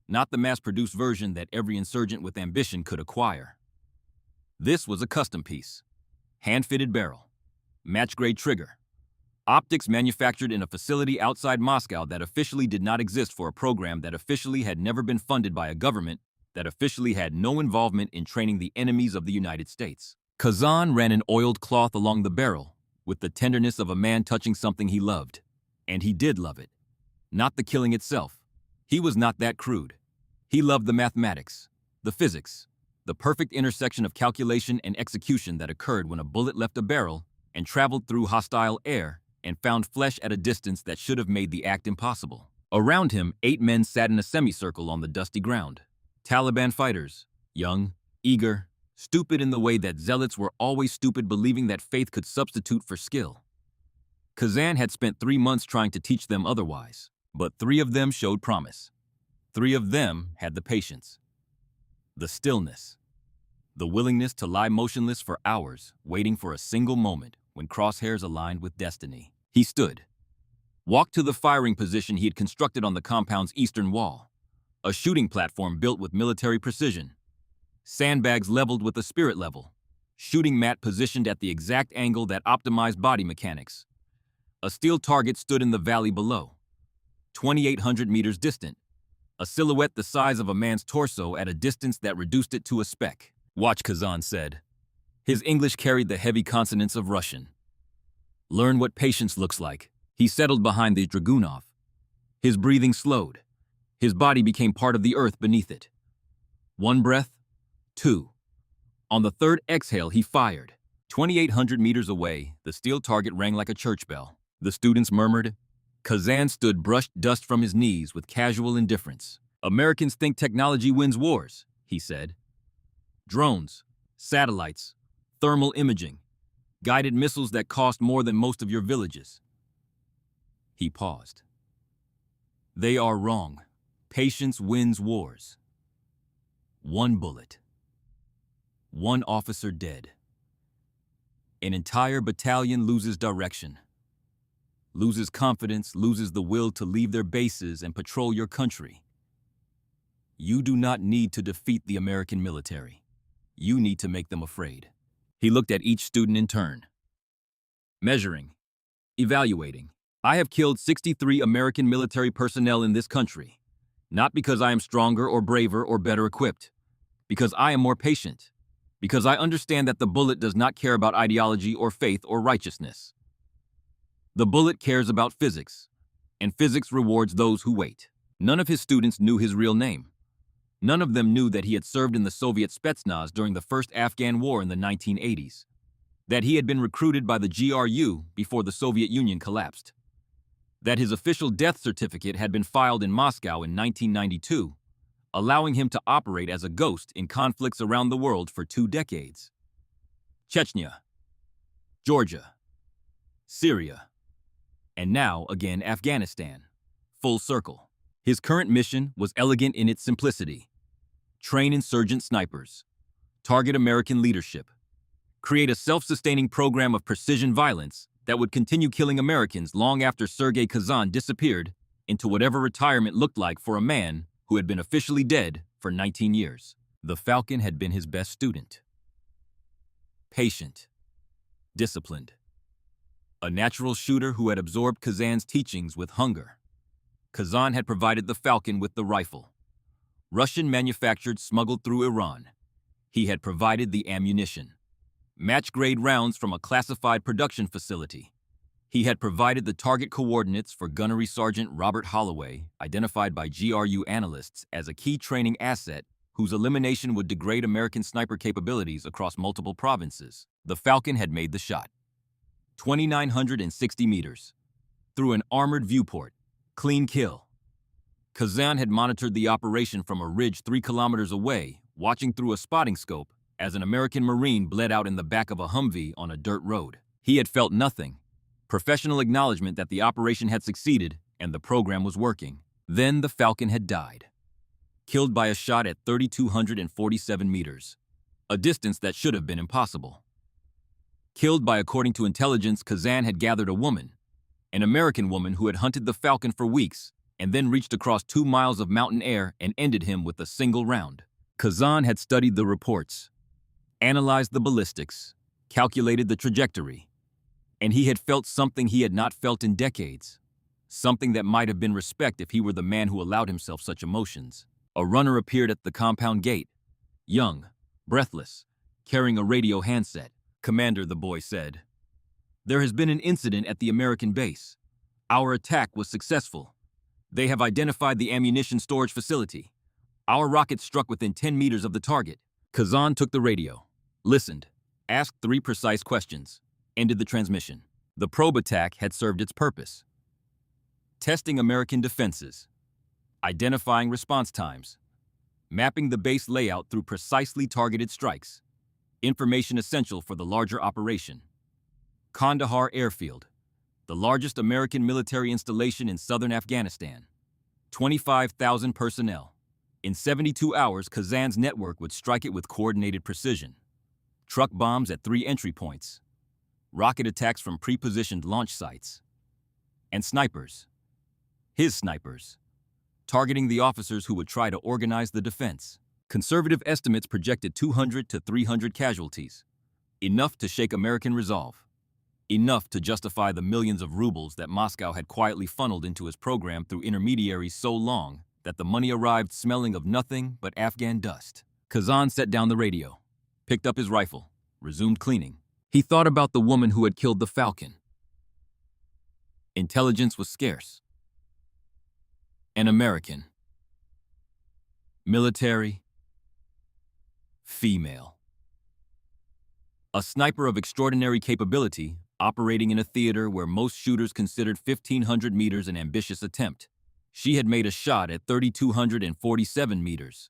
not the mass-produced version that every insurgent with ambition could acquire. This was a custom piece. Hand-fitted barrel. Match-grade trigger. Optics manufactured in a facility outside Moscow that officially did not exist for a program that officially had never been funded by a government that officially had no involvement in training the enemies of the United States. Kazan ran an oiled cloth along the barrel with the tenderness of a man touching something he loved. And he did love it. Not the killing itself. He was not that crude. He loved the mathematics, the physics, the perfect intersection of calculation and execution that occurred when a bullet left a barrel and traveled through hostile air and found flesh at a distance that should have made the act impossible. Around him, 8 men sat in a semicircle on the dusty ground. Taliban fighters, young, eager, stupid in the way that zealots were always stupid, believing that faith could substitute for skill. Kazan had spent 3 months trying to teach them otherwise, but 3 of them showed promise. 3 of them had the patience, the stillness, the willingness to lie motionless for hours, waiting for a single moment when crosshairs aligned with destiny. He stood, walked to the firing position he had constructed on the compound's eastern wall, a shooting platform built with military precision, sandbags leveled with a spirit level, shooting mat positioned at the exact angle that optimized body mechanics. A steel target stood in the valley below, 2,800 meters distant, a silhouette the size of a man's torso at a distance that reduced it to a speck. Watch, Kazan said. His English carried the heavy consonants of Russian. Learn what patience looks like. He settled behind the Dragunov. His breathing slowed. His body became part of the earth beneath it. 1 breath, 2. On the 3rd exhale, he fired. 2,800 meters away, the steel target rang like a church bell. The students murmured. Kazan stood, brushed dust from his knees with casual indifference. Americans think technology wins wars, he said. Drones, satellites, thermal imaging, guided missiles that cost more than most of your villages. He paused. They are wrong. Patience wins wars. 1 bullet. 1 officer dead. An entire battalion loses direction. Loses confidence, loses the will to leave their bases and patrol your country. You do not need to defeat the American military. You need to make them afraid. He looked at each student in turn. Measuring. Evaluating. I have killed 63 American military personnel in this country. Not because I am stronger or braver or better equipped. Because I am more patient. Because I understand that the bullet does not care about ideology or faith or righteousness. The bullet cares about physics, and physics rewards those who wait. None of his students knew his real name. None of them knew that he had served in the Soviet Spetsnaz during the first Afghan War in the 1980s, that he had been recruited by the GRU before the Soviet Union collapsed, that his official death certificate had been filed in Moscow in 1992, allowing him to operate as a ghost in conflicts around the world for 2 decades. Chechnya, Georgia, Syria, and now again Afghanistan. Full circle. His current mission was elegant in its simplicity. Train insurgent snipers, target American leadership, create a self-sustaining program of precision violence that would continue killing Americans long after Sergei Kazan disappeared into whatever retirement looked like for a man who had been officially dead for 19 years. The Falcon had been his best student. Patient, disciplined, a natural shooter who had absorbed Kazan's teachings with hunger. Kazan had provided the Falcon with the rifle, Russian-manufactured, smuggled through Iran. He had provided the ammunition, match-grade rounds from a classified production facility. He had provided the target coordinates for Gunnery Sergeant Robert Holloway, identified by GRU analysts as a key training asset whose elimination would degrade American sniper capabilities across multiple provinces. The Falcon had made the shot. 2,960 meters. Through an armored viewport. Clean kill. Kazan had monitored the operation from a ridge 3 kilometers away, watching through a spotting scope as an American Marine bled out in the back of a Humvee on a dirt road. He had felt nothing. Professional acknowledgement that the operation had succeeded and the program was working. Then the Falcon had died. Killed by a shot at 3,247 meters. A distance that should have been impossible. Killed by, according to intelligence, Kazan had gathered a woman, an American woman who had hunted the Falcon for weeks and then reached across 2 miles of mountain air and ended him with a single round. Kazan had studied the reports, analyzed the ballistics, calculated the trajectory, and he had felt something he had not felt in decades, something that might have been respect if he were the man who allowed himself such emotions. A runner appeared at the compound gate, young, breathless, carrying a radio handset. "Commander," the boy said, "there has been an incident at the American base. Our attack was successful. They have identified the ammunition storage facility. Our rocket struck within 10 meters of the target." Kazan took the radio, listened, asked 3 precise questions, ended the transmission. The probe attack had served its purpose. Testing American defenses, identifying response times, mapping the base layout through precisely targeted strikes, information essential for the larger operation. Kandahar Airfield, the largest American military installation in southern Afghanistan. 25,000 personnel. In 72 hours, Kazan's network would strike it with coordinated precision. Truck bombs at 3 entry points. Rocket attacks from pre-positioned launch sites. And snipers. His snipers. Targeting the officers who would try to organize the defense. Conservative estimates projected 200 to 300 casualties. Enough to shake American resolve. Enough to justify the millions of rubles that Moscow had quietly funneled into his program through intermediaries so long that the money arrived smelling of nothing but Afghan dust. Kazan set down the radio, picked up his rifle, resumed cleaning. He thought about the woman who had killed the Falcon. Intelligence was scarce. An American. Military. Female. A sniper of extraordinary capability, operating in a theater where most shooters considered 1,500 meters an ambitious attempt. She had made a shot at 3,247 meters,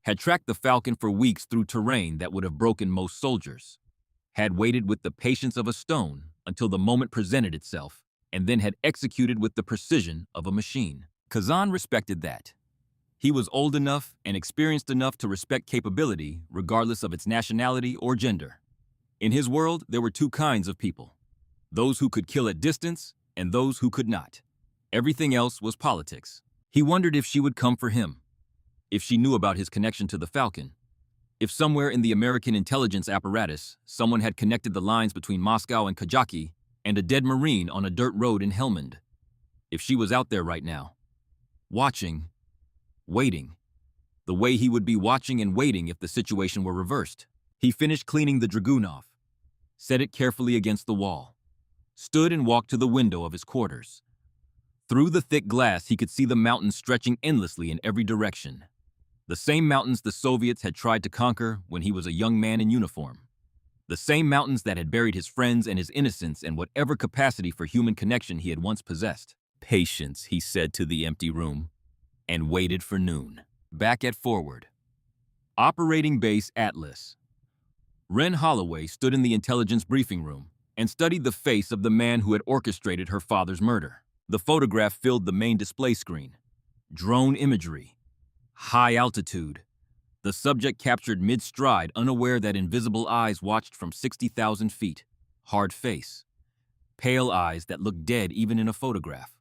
had tracked the Falcon for weeks through terrain that would have broken most soldiers, had waited with the patience of a stone until the moment presented itself, and then had executed with the precision of a machine. Kazan respected that. He was old enough and experienced enough to respect capability regardless of its nationality or gender. In his world, there were 2 kinds of people. Those who could kill at distance and those who could not. Everything else was politics. He wondered if she would come for him, if she knew about his connection to the Falcon, if somewhere in the American intelligence apparatus someone had connected the lines between Moscow and Kajaki and a dead Marine on a dirt road in Helmand. If she was out there right now, watching, waiting, the way he would be watching and waiting if the situation were reversed. He finished cleaning the Dragunov, set it carefully against the wall, stood and walked to the window of his quarters. Through the thick glass, he could see the mountains stretching endlessly in every direction. The same mountains the Soviets had tried to conquer when he was a young man in uniform. The same mountains that had buried his friends and his innocence and whatever capacity for human connection he had once possessed. Patience, he said to the empty room, and waited for noon. Back at Forward. Operating Base Atlas. Wren Holloway stood in the intelligence briefing room and studied the face of the man who had orchestrated her father's murder. The photograph filled the main display screen. Drone imagery. High altitude. The subject captured mid-stride, unaware that invisible eyes watched from 60,000 feet. Hard face. Pale eyes that looked dead even in a photograph.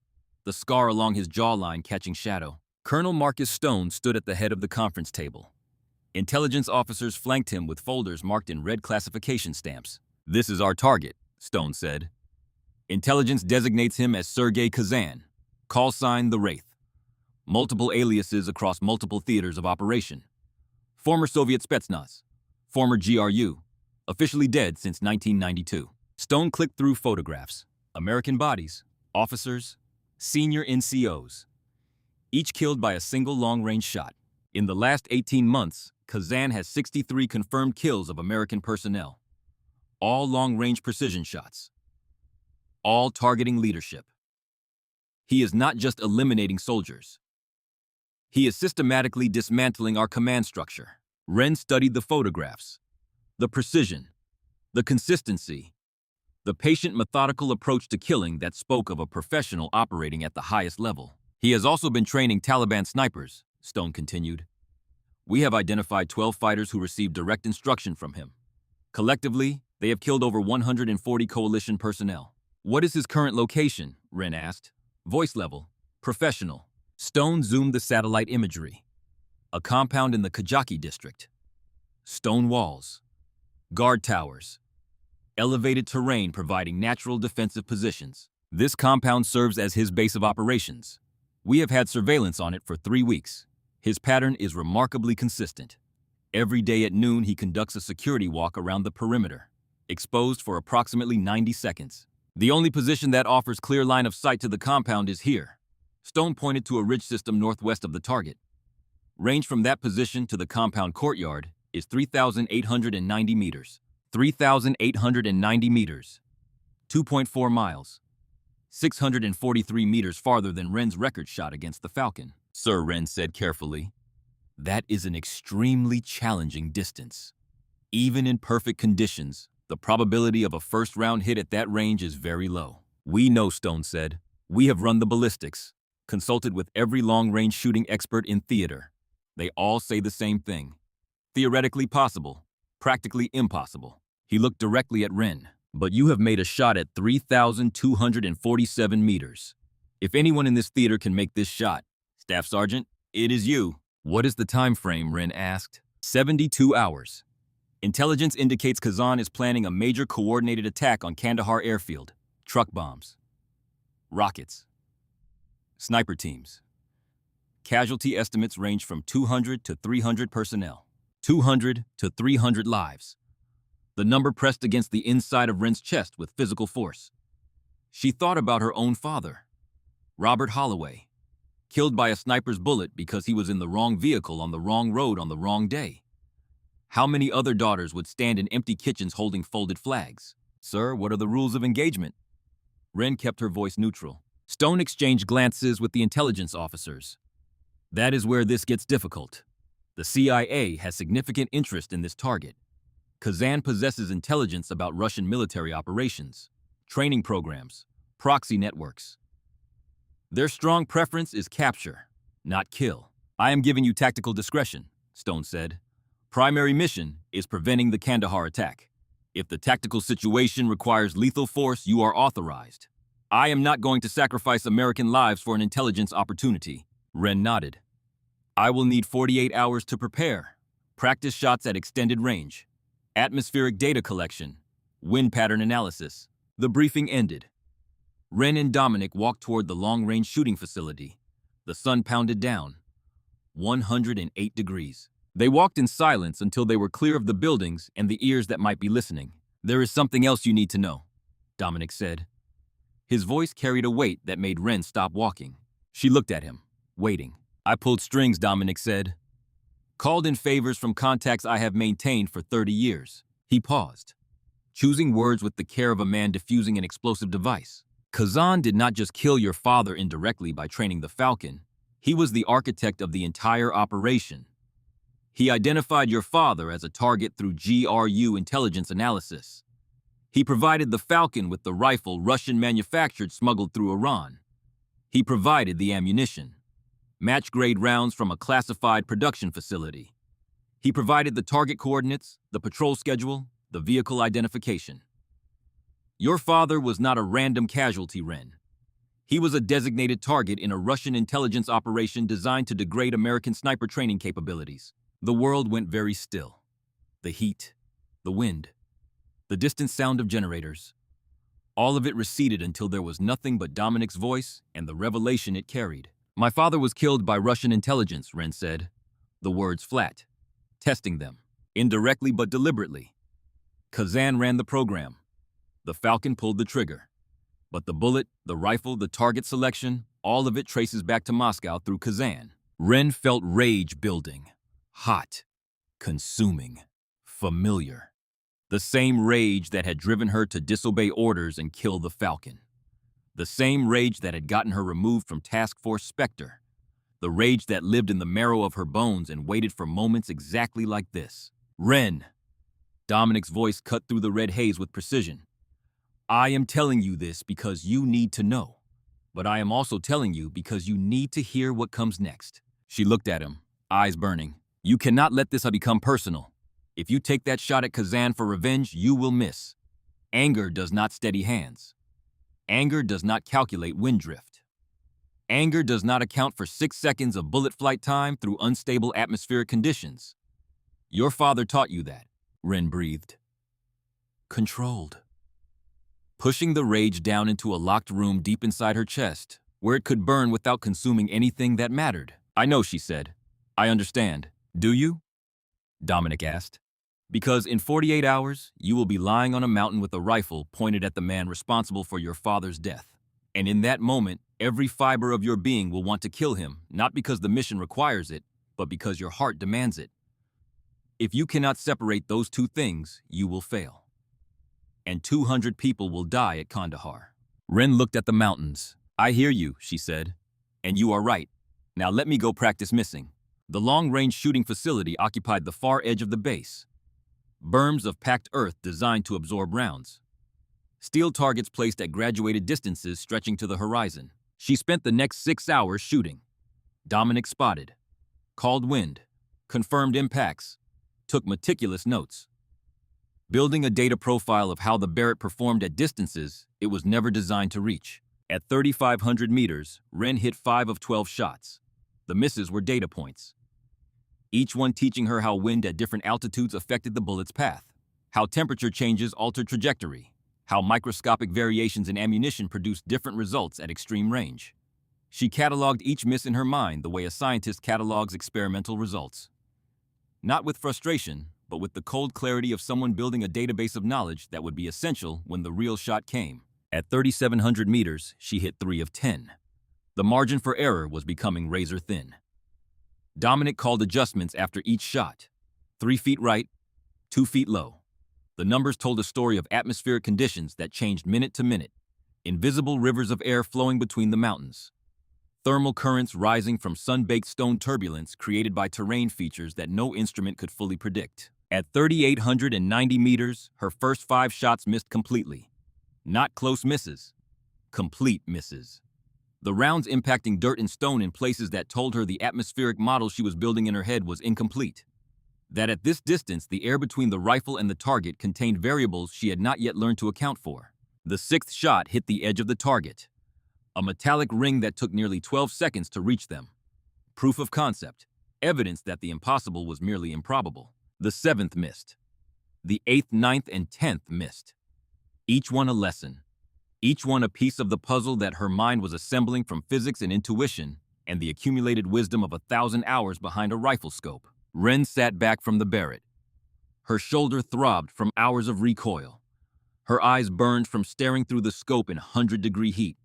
The scar along his jawline catching shadow. Colonel Marcus Stone stood at the head of the conference table. Intelligence officers flanked him with folders marked in red classification stamps. "This is our target," Stone said. "Intelligence designates him as Sergei Kazan, call sign the Wraith. Multiple aliases across multiple theaters of operation. Former Soviet Spetsnaz, former GRU, officially dead since 1992. Stone clicked through photographs. American bodies, officers, senior NCOs, each killed by a single long-range shot. In the last 18 months, Kazan has 63 confirmed kills of American personnel. All long-range precision shots. All targeting leadership. He is not just eliminating soldiers. He is systematically dismantling our command structure." Wren studied the photographs. The precision, the consistency, the patient, methodical approach to killing that spoke of a professional operating at the highest level. "He has also been training Taliban snipers," Stone continued. "We have identified 12 fighters who received direct instruction from him. Collectively, they have killed over 140 coalition personnel." "What is his current location?" Wren asked. "Voice level, professional." Stone zoomed the satellite imagery. A compound in the Kajaki district. Stone walls. Guard towers. Elevated terrain providing natural defensive positions. This compound serves as his base of operations. We have had surveillance on it for 3 weeks. His pattern is remarkably consistent. Every day at noon, he conducts a security walk around the perimeter, exposed for approximately 90 seconds. The only position that offers clear line of sight to the compound is here. Stone pointed to a ridge system northwest of the target. Range from that position to the compound courtyard is 3,890 meters. 3,890 meters. 2.4 miles. 643 meters farther than Wren's record shot against the Falcon. "Sir," Wren said carefully, "that is an extremely challenging distance. Even in perfect conditions, the probability of a first-round hit at that range is very low." "We know," Stone said. "We have run the ballistics, consulted with every long-range shooting expert in theater. They all say the same thing. Theoretically possible, practically impossible." He looked directly at Wren. "But you have made a shot at 3,247 meters. If anyone in this theater can make this shot, Staff Sergeant, it is you." "What is the time frame?" Wren asked. 72 hours. Intelligence indicates Kazan is planning a major coordinated attack on Kandahar airfield. Truck bombs. Rockets. Sniper teams. Casualty estimates range from 200 to 300 personnel. 200 to 300 lives. The number pressed against the inside of Wren's chest with physical force. She thought about her own father, Robert Holloway, killed by a sniper's bullet because he was in the wrong vehicle on the wrong road on the wrong day. How many other daughters would stand in empty kitchens holding folded flags? "Sir, what are the rules of engagement?" Wren kept her voice neutral. Stone exchanged glances with the intelligence officers. "That is where this gets difficult. The CIA has significant interest in this target. Kazan possesses intelligence about Russian military operations, training programs, proxy networks. Their strong preference is capture, not kill. I am giving you tactical discretion," Stone said. "Primary mission is preventing the Kandahar attack. If the tactical situation requires lethal force, you are authorized. I am not going to sacrifice American lives for an intelligence opportunity." Wren nodded. "I will need 48 hours to prepare. Practice shots at extended range. Atmospheric data collection. Wind pattern analysis." The briefing ended. Wren and Dominic walked toward the long-range shooting facility. The sun pounded down. 108 degrees. They walked in silence until they were clear of the buildings and the ears that might be listening. "There is something else you need to know," Dominic said. His voice carried a weight that made Wren stop walking. She looked at him, waiting. "I pulled strings," Dominic said. Called in favors from contacts I have maintained for 30 years. He paused, choosing words with the care of a man defusing an explosive device. Kazan did not just kill your father indirectly by training the Falcon. He was the architect of the entire operation. He identified your father as a target through GRU intelligence analysis. He provided the Falcon with the rifle Russian-manufactured smuggled through Iran. He provided the ammunition, match-grade rounds from a classified production facility. He provided the target coordinates, the patrol schedule, the vehicle identification. Your father was not a random casualty, Ren. He was a designated target in a Russian intelligence operation designed to degrade American sniper training capabilities. The world went very still. The heat, the wind, the distant sound of generators. All of it receded until there was nothing but Dominic's voice and the revelation it carried. My father was killed by Russian intelligence, Ren said, the words flat, testing them, indirectly but deliberately. Kazan ran the program. The Falcon pulled the trigger. But the bullet, the rifle, the target selection, all of it traces back to Moscow through Kazan. Ren felt rage building, hot, consuming, familiar. The same rage that had driven her to disobey orders and kill the Falcon. The same rage that had gotten her removed from Task Force Spectre. The rage that lived in the marrow of her bones and waited for moments exactly like this. Ren. Dominic's voice cut through the red haze with precision. I am telling you this because you need to know. But I am also telling you because you need to hear what comes next. She looked at him, eyes burning. You cannot let this become personal. If you take that shot at Kazan for revenge, you will miss. Anger does not steady hands. Anger does not calculate wind drift. Anger does not account for 6 seconds of bullet flight time through unstable atmospheric conditions. Your father taught you that, Ren breathed. Controlled. Pushing the rage down into a locked room deep inside her chest, where it could burn without consuming anything that mattered. I know, she said. I understand. Do you? Dominic asked. Because in 48 hours, you will be lying on a mountain with a rifle pointed at the man responsible for your father's death. And in that moment, every fiber of your being will want to kill him, not because the mission requires it, but because your heart demands it. If you cannot separate those two things, you will fail. And 200 people will die at Kandahar. Ren looked at the mountains. I hear you, she said. And you are right. Now let me go practice missing. The long-range shooting facility occupied the far edge of the base. Berms of packed earth designed to absorb rounds. Steel targets placed at graduated distances stretching to the horizon. She spent the next 6 hours shooting. Dominic spotted, called wind, confirmed impacts, took meticulous notes. Building a data profile of how the Barrett performed at distances it was never designed to reach. At 3,500 meters, Ren hit 5 of 12 shots. The misses were data points, each one teaching her how wind at different altitudes affected the bullet's path, how temperature changes altered trajectory, how microscopic variations in ammunition produced different results at extreme range. She cataloged each miss in her mind the way a scientist catalogs experimental results. Not with frustration, but with the cold clarity of someone building a database of knowledge that would be essential when the real shot came. At 3,700 meters, she hit 3 of 10. The margin for error was becoming razor thin. Dominic called adjustments after each shot. 3 feet right, 2 feet low. The numbers told a story of atmospheric conditions that changed minute to minute. Invisible rivers of air flowing between the mountains. Thermal currents rising from sun-baked stone turbulence created by terrain features that no instrument could fully predict. At 3,890 meters, her first 5 shots missed completely. Not close misses, complete misses. The rounds impacting dirt and stone in places that told her the atmospheric model she was building in her head was incomplete. That at this distance, the air between the rifle and the target contained variables she had not yet learned to account for. The 6th shot hit the edge of the target. A metallic ring that took nearly 12 seconds to reach them. Proof of concept, evidence that the impossible was merely improbable. The 7th missed. The 8th, 9th, and 10th missed. Each one a lesson. Each one a piece of the puzzle that her mind was assembling from physics and intuition and the accumulated wisdom of 1,000 hours behind a rifle scope. Ren sat back from the Barrett. Her shoulder throbbed from hours of recoil. Her eyes burned from staring through the scope in 100-degree heat.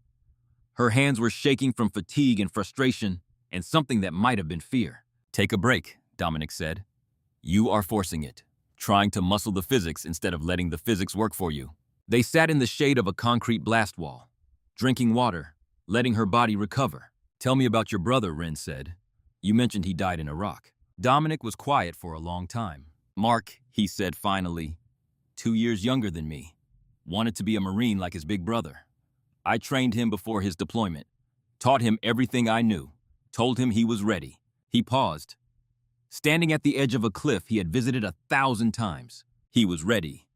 Her hands were shaking from fatigue and frustration and something that might have been fear. Take a break, Dominic said. You are forcing it, trying to muscle the physics instead of letting the physics work for you. They sat in the shade of a concrete blast wall, drinking water, letting her body recover. Tell me about your brother, Ren said. You mentioned he died in Iraq. Dominic was quiet for a long time. Mark, he said finally, 2 years younger than me. Wanted to be a Marine like his big brother. I trained him before his deployment, taught him everything I knew, told him he was ready. He paused. Standing at the edge of a cliff he had visited 1,000 times. He was ready.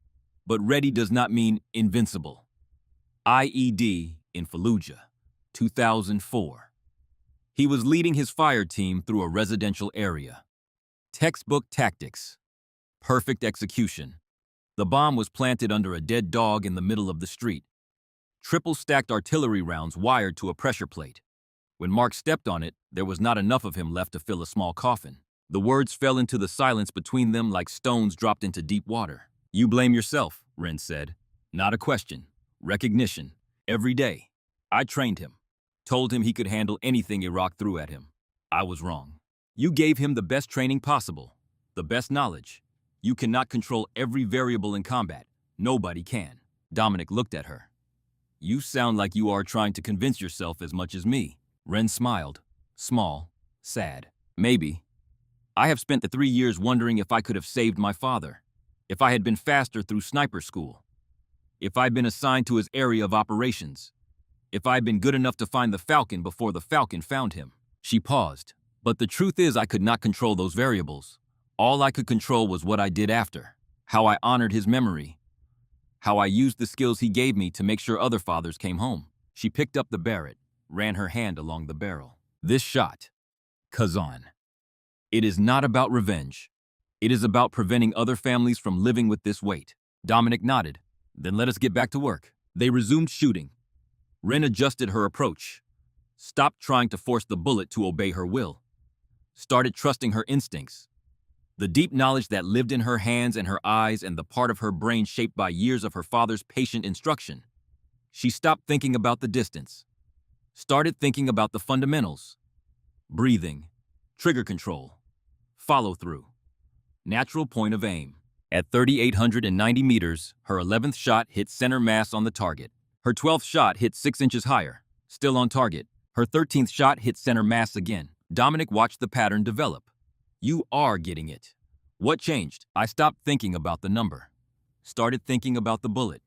But ready does not mean invincible. IED in Fallujah, 2004. He was leading his fire team through a residential area. Textbook tactics. Perfect execution. The bomb was planted under a dead dog in the middle of the street. Triple-stacked artillery rounds wired to a pressure plate. When Mark stepped on it, there was not enough of him left to fill a small coffin. The words fell into the silence between them like stones dropped into deep water. You blame yourself, Ren said. Not a question. Recognition. Every day. I trained him. Told him he could handle anything Iraq threw at him. I was wrong. You gave him the best training possible. The best knowledge. You cannot control every variable in combat. Nobody can. Dominic looked at her. You sound like you are trying to convince yourself as much as me. Ren smiled. Small. Sad. Maybe. I have spent the 3 years wondering if I could have saved my father. If I had been faster through sniper school. If I'd been assigned to his area of operations. If I'd been good enough to find the Falcon before the Falcon found him. She paused. But the truth is I could not control those variables. All I could control was what I did after. How I honored his memory. How I used the skills he gave me to make sure other fathers came home. She picked up the Barrett, ran her hand along the barrel. This shot. Kazan. It is not about revenge. It is about preventing other families from living with this weight. Dominic nodded. Then let us get back to work. They resumed shooting. Ren adjusted her approach. Stopped trying to force the bullet to obey her will. Started trusting her instincts. The deep knowledge that lived in her hands and her eyes and the part of her brain shaped by years of her father's patient instruction. She stopped thinking about the distance. Started thinking about the fundamentals. Breathing. Trigger control. Follow through. Natural point of aim. At 3,890 meters, her 11th shot hit center mass on the target. Her 12th shot hit 6 inches higher, still on target. Her 13th shot hit center mass again. Dominic watched the pattern develop. You are getting it. What changed? I stopped thinking about the number. Started thinking about the bullet.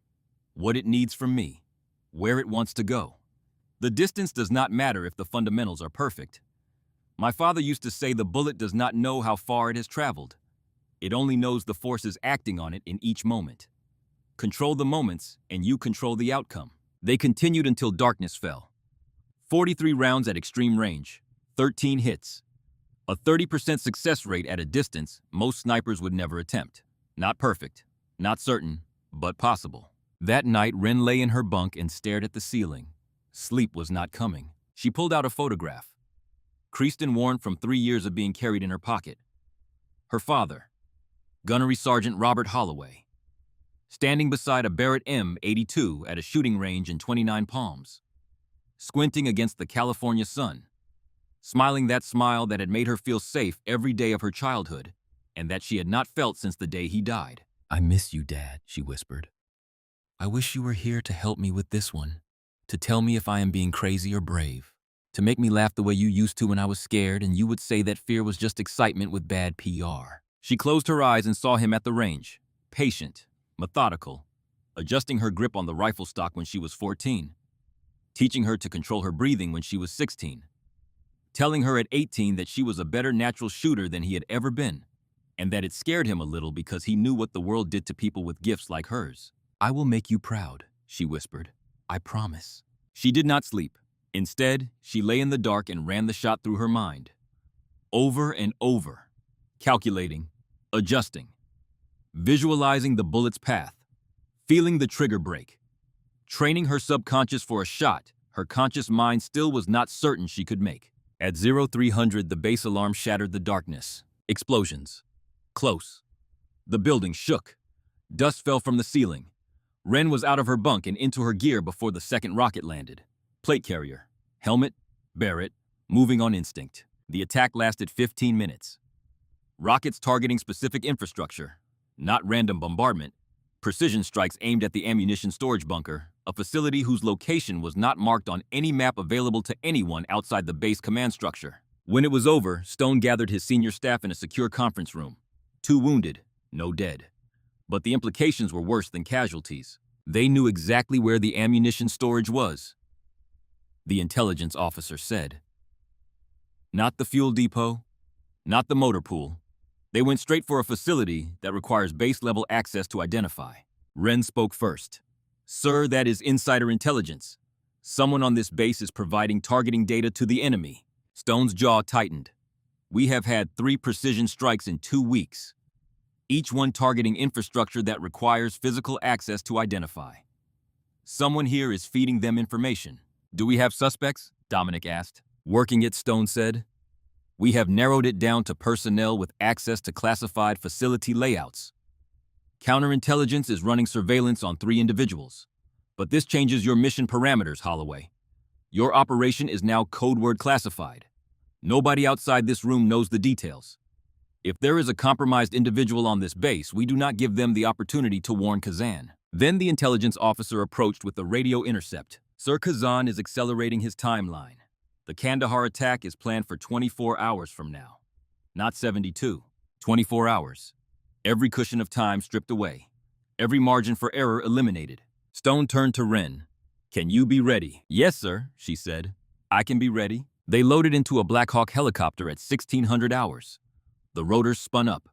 What it needs from me. Where it wants to go. The distance does not matter if the fundamentals are perfect. My father used to say the bullet does not know how far it has traveled. It only knows the forces acting on it in each moment. Control the moments, and you control the outcome. They continued until darkness fell. 43 rounds at extreme range, 13 hits. A 30% success rate at a distance most snipers would never attempt. Not perfect, not certain, but possible. That night, Ren lay in her bunk and stared at the ceiling. Sleep was not coming. She pulled out a photograph. Creased and worn from 3 years of being carried in her pocket. Her father, Gunnery Sergeant Robert Holloway, standing beside a Barrett M82 at a shooting range in 29 Palms, squinting against the California sun, smiling that smile that had made her feel safe every day of her childhood, and that she had not felt since the day he died. I miss you, Dad, she whispered. I wish you were here to help me with this one, to tell me if I am being crazy or brave, to make me laugh the way you used to when I was scared and you would say that fear was just excitement with bad PR. She closed her eyes and saw him at the range, patient, methodical, adjusting her grip on the rifle stock when she was 14, teaching her to control her breathing when she was 16, telling her at 18 that she was a better natural shooter than he had ever been, and that it scared him a little because he knew what the world did to people with gifts like hers. I will make you proud, she whispered. I promise. She did not sleep. Instead, she lay in the dark and ran the shot through her mind. Over and over, calculating, adjusting, visualizing the bullet's path, feeling the trigger break, training her subconscious for a shot her conscious mind still was not certain she could make. At 0300, the base alarm shattered the darkness. Explosions. Close. The building shook. Dust fell from the ceiling. Ren was out of her bunk and into her gear before the second rocket landed. Plate carrier, helmet, Barrett, moving on instinct. The attack lasted 15 minutes. Rockets targeting specific infrastructure, not random bombardment. Precision strikes aimed at the ammunition storage bunker, a facility whose location was not marked on any map available to anyone outside the base command structure. When it was over, Stone gathered his senior staff in a secure conference room. 2 wounded, no dead. But the implications were worse than casualties. They knew exactly where the ammunition storage was. The intelligence officer said. Not the fuel depot, not the motor pool. They went straight for a facility that requires base-level access to identify. Wren spoke first. Sir, that is insider intelligence. Someone on this base is providing targeting data to the enemy. Stone's jaw tightened. We have had 3 precision strikes in 2 weeks, each one targeting infrastructure that requires physical access to identify. Someone here is feeding them information. Do we have suspects? Dominic asked. Working it, Stone said. We have narrowed it down to personnel with access to classified facility layouts. Counterintelligence is running surveillance on 3 individuals. But this changes your mission parameters, Holloway. Your operation is now code word classified. Nobody outside this room knows the details. If there is a compromised individual on this base, we do not give them the opportunity to warn Kazan. Then the intelligence officer approached with the radio intercept. Sir, Kazan is accelerating his timeline. The Kandahar attack is planned for 24 hours from now. Not 72. 24 hours. Every cushion of time stripped away. Every margin for error eliminated. Stone turned to Wren. Can you be ready? Yes, sir, she said. I can be ready. They loaded into a Black Hawk helicopter at 1600 hours. The rotors spun up.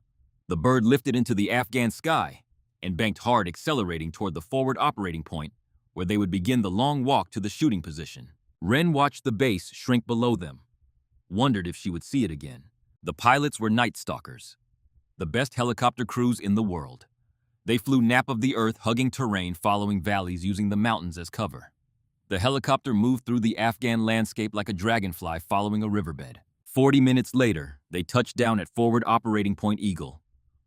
The bird lifted into the Afghan sky and banked hard, accelerating toward the forward operating point where they would begin the long walk to the shooting position. Wren watched the base shrink below them, wondered if she would see it again. The pilots were Night Stalkers, the best helicopter crews in the world. They flew nap of the earth, hugging terrain, following valleys, using the mountains as cover. The helicopter moved through the Afghan landscape like a dragonfly following a riverbed. 40 minutes later, they touched down at Forward Operating Point Eagle,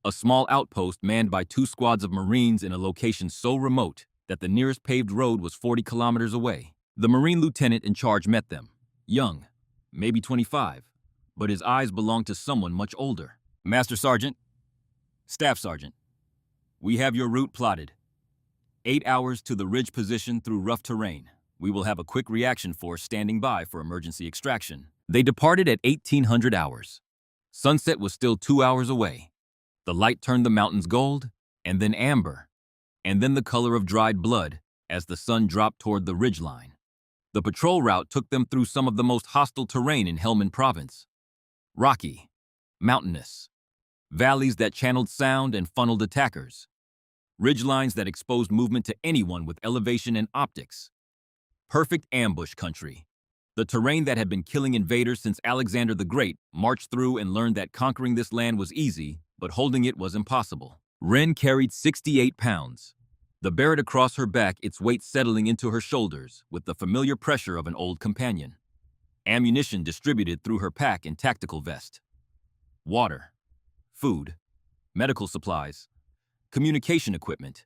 a small outpost manned by 2 squads of Marines in a location so remote that the nearest paved road was 40 kilometers away. The Marine lieutenant in charge met them, young, maybe 25, but his eyes belonged to someone much older. Master Sergeant, Staff Sergeant, we have your route plotted. 8 hours to the ridge position through rough terrain. We will have a quick reaction force standing by for emergency extraction. They departed at 1800 hours. Sunset was still 2 hours away. The light turned the mountains gold, and then amber, and then the color of dried blood as the sun dropped toward the ridgeline. The patrol route took them through some of the most hostile terrain in Helmand Province. Rocky, mountainous, valleys that channeled sound and funneled attackers, ridgelines that exposed movement to anyone with elevation and optics. Perfect ambush country. The terrain that had been killing invaders since Alexander the Great marched through and learned that conquering this land was easy, but holding it was impossible. Wren carried 68 pounds. The Barrett across her back, its weight settling into her shoulders with the familiar pressure of an old companion. Ammunition distributed through her pack and tactical vest. Water, food, medical supplies, communication equipment.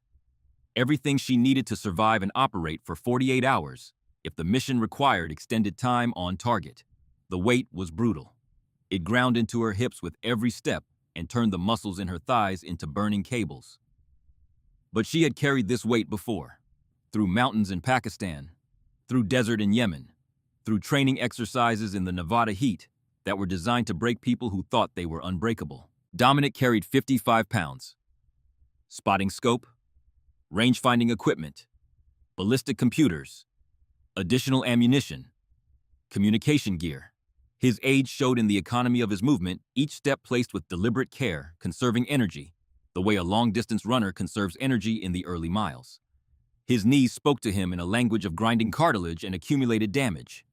Everything she needed to survive and operate for 48 hours if the mission required extended time on target. The weight was brutal. It ground into her hips with every step and turned the muscles in her thighs into burning cables. But she had carried this weight before, through mountains in Pakistan, through desert in Yemen, through training exercises in the Nevada heat that were designed to break people who thought they were unbreakable. Dominic carried 55 pounds. Spotting scope, range-finding equipment, ballistic computers, additional ammunition, communication gear. His age showed in the economy of his movement, each step placed with deliberate care, conserving energy, the way a long-distance runner conserves energy in the early miles. His knees spoke to him in a language of grinding cartilage and accumulated damage.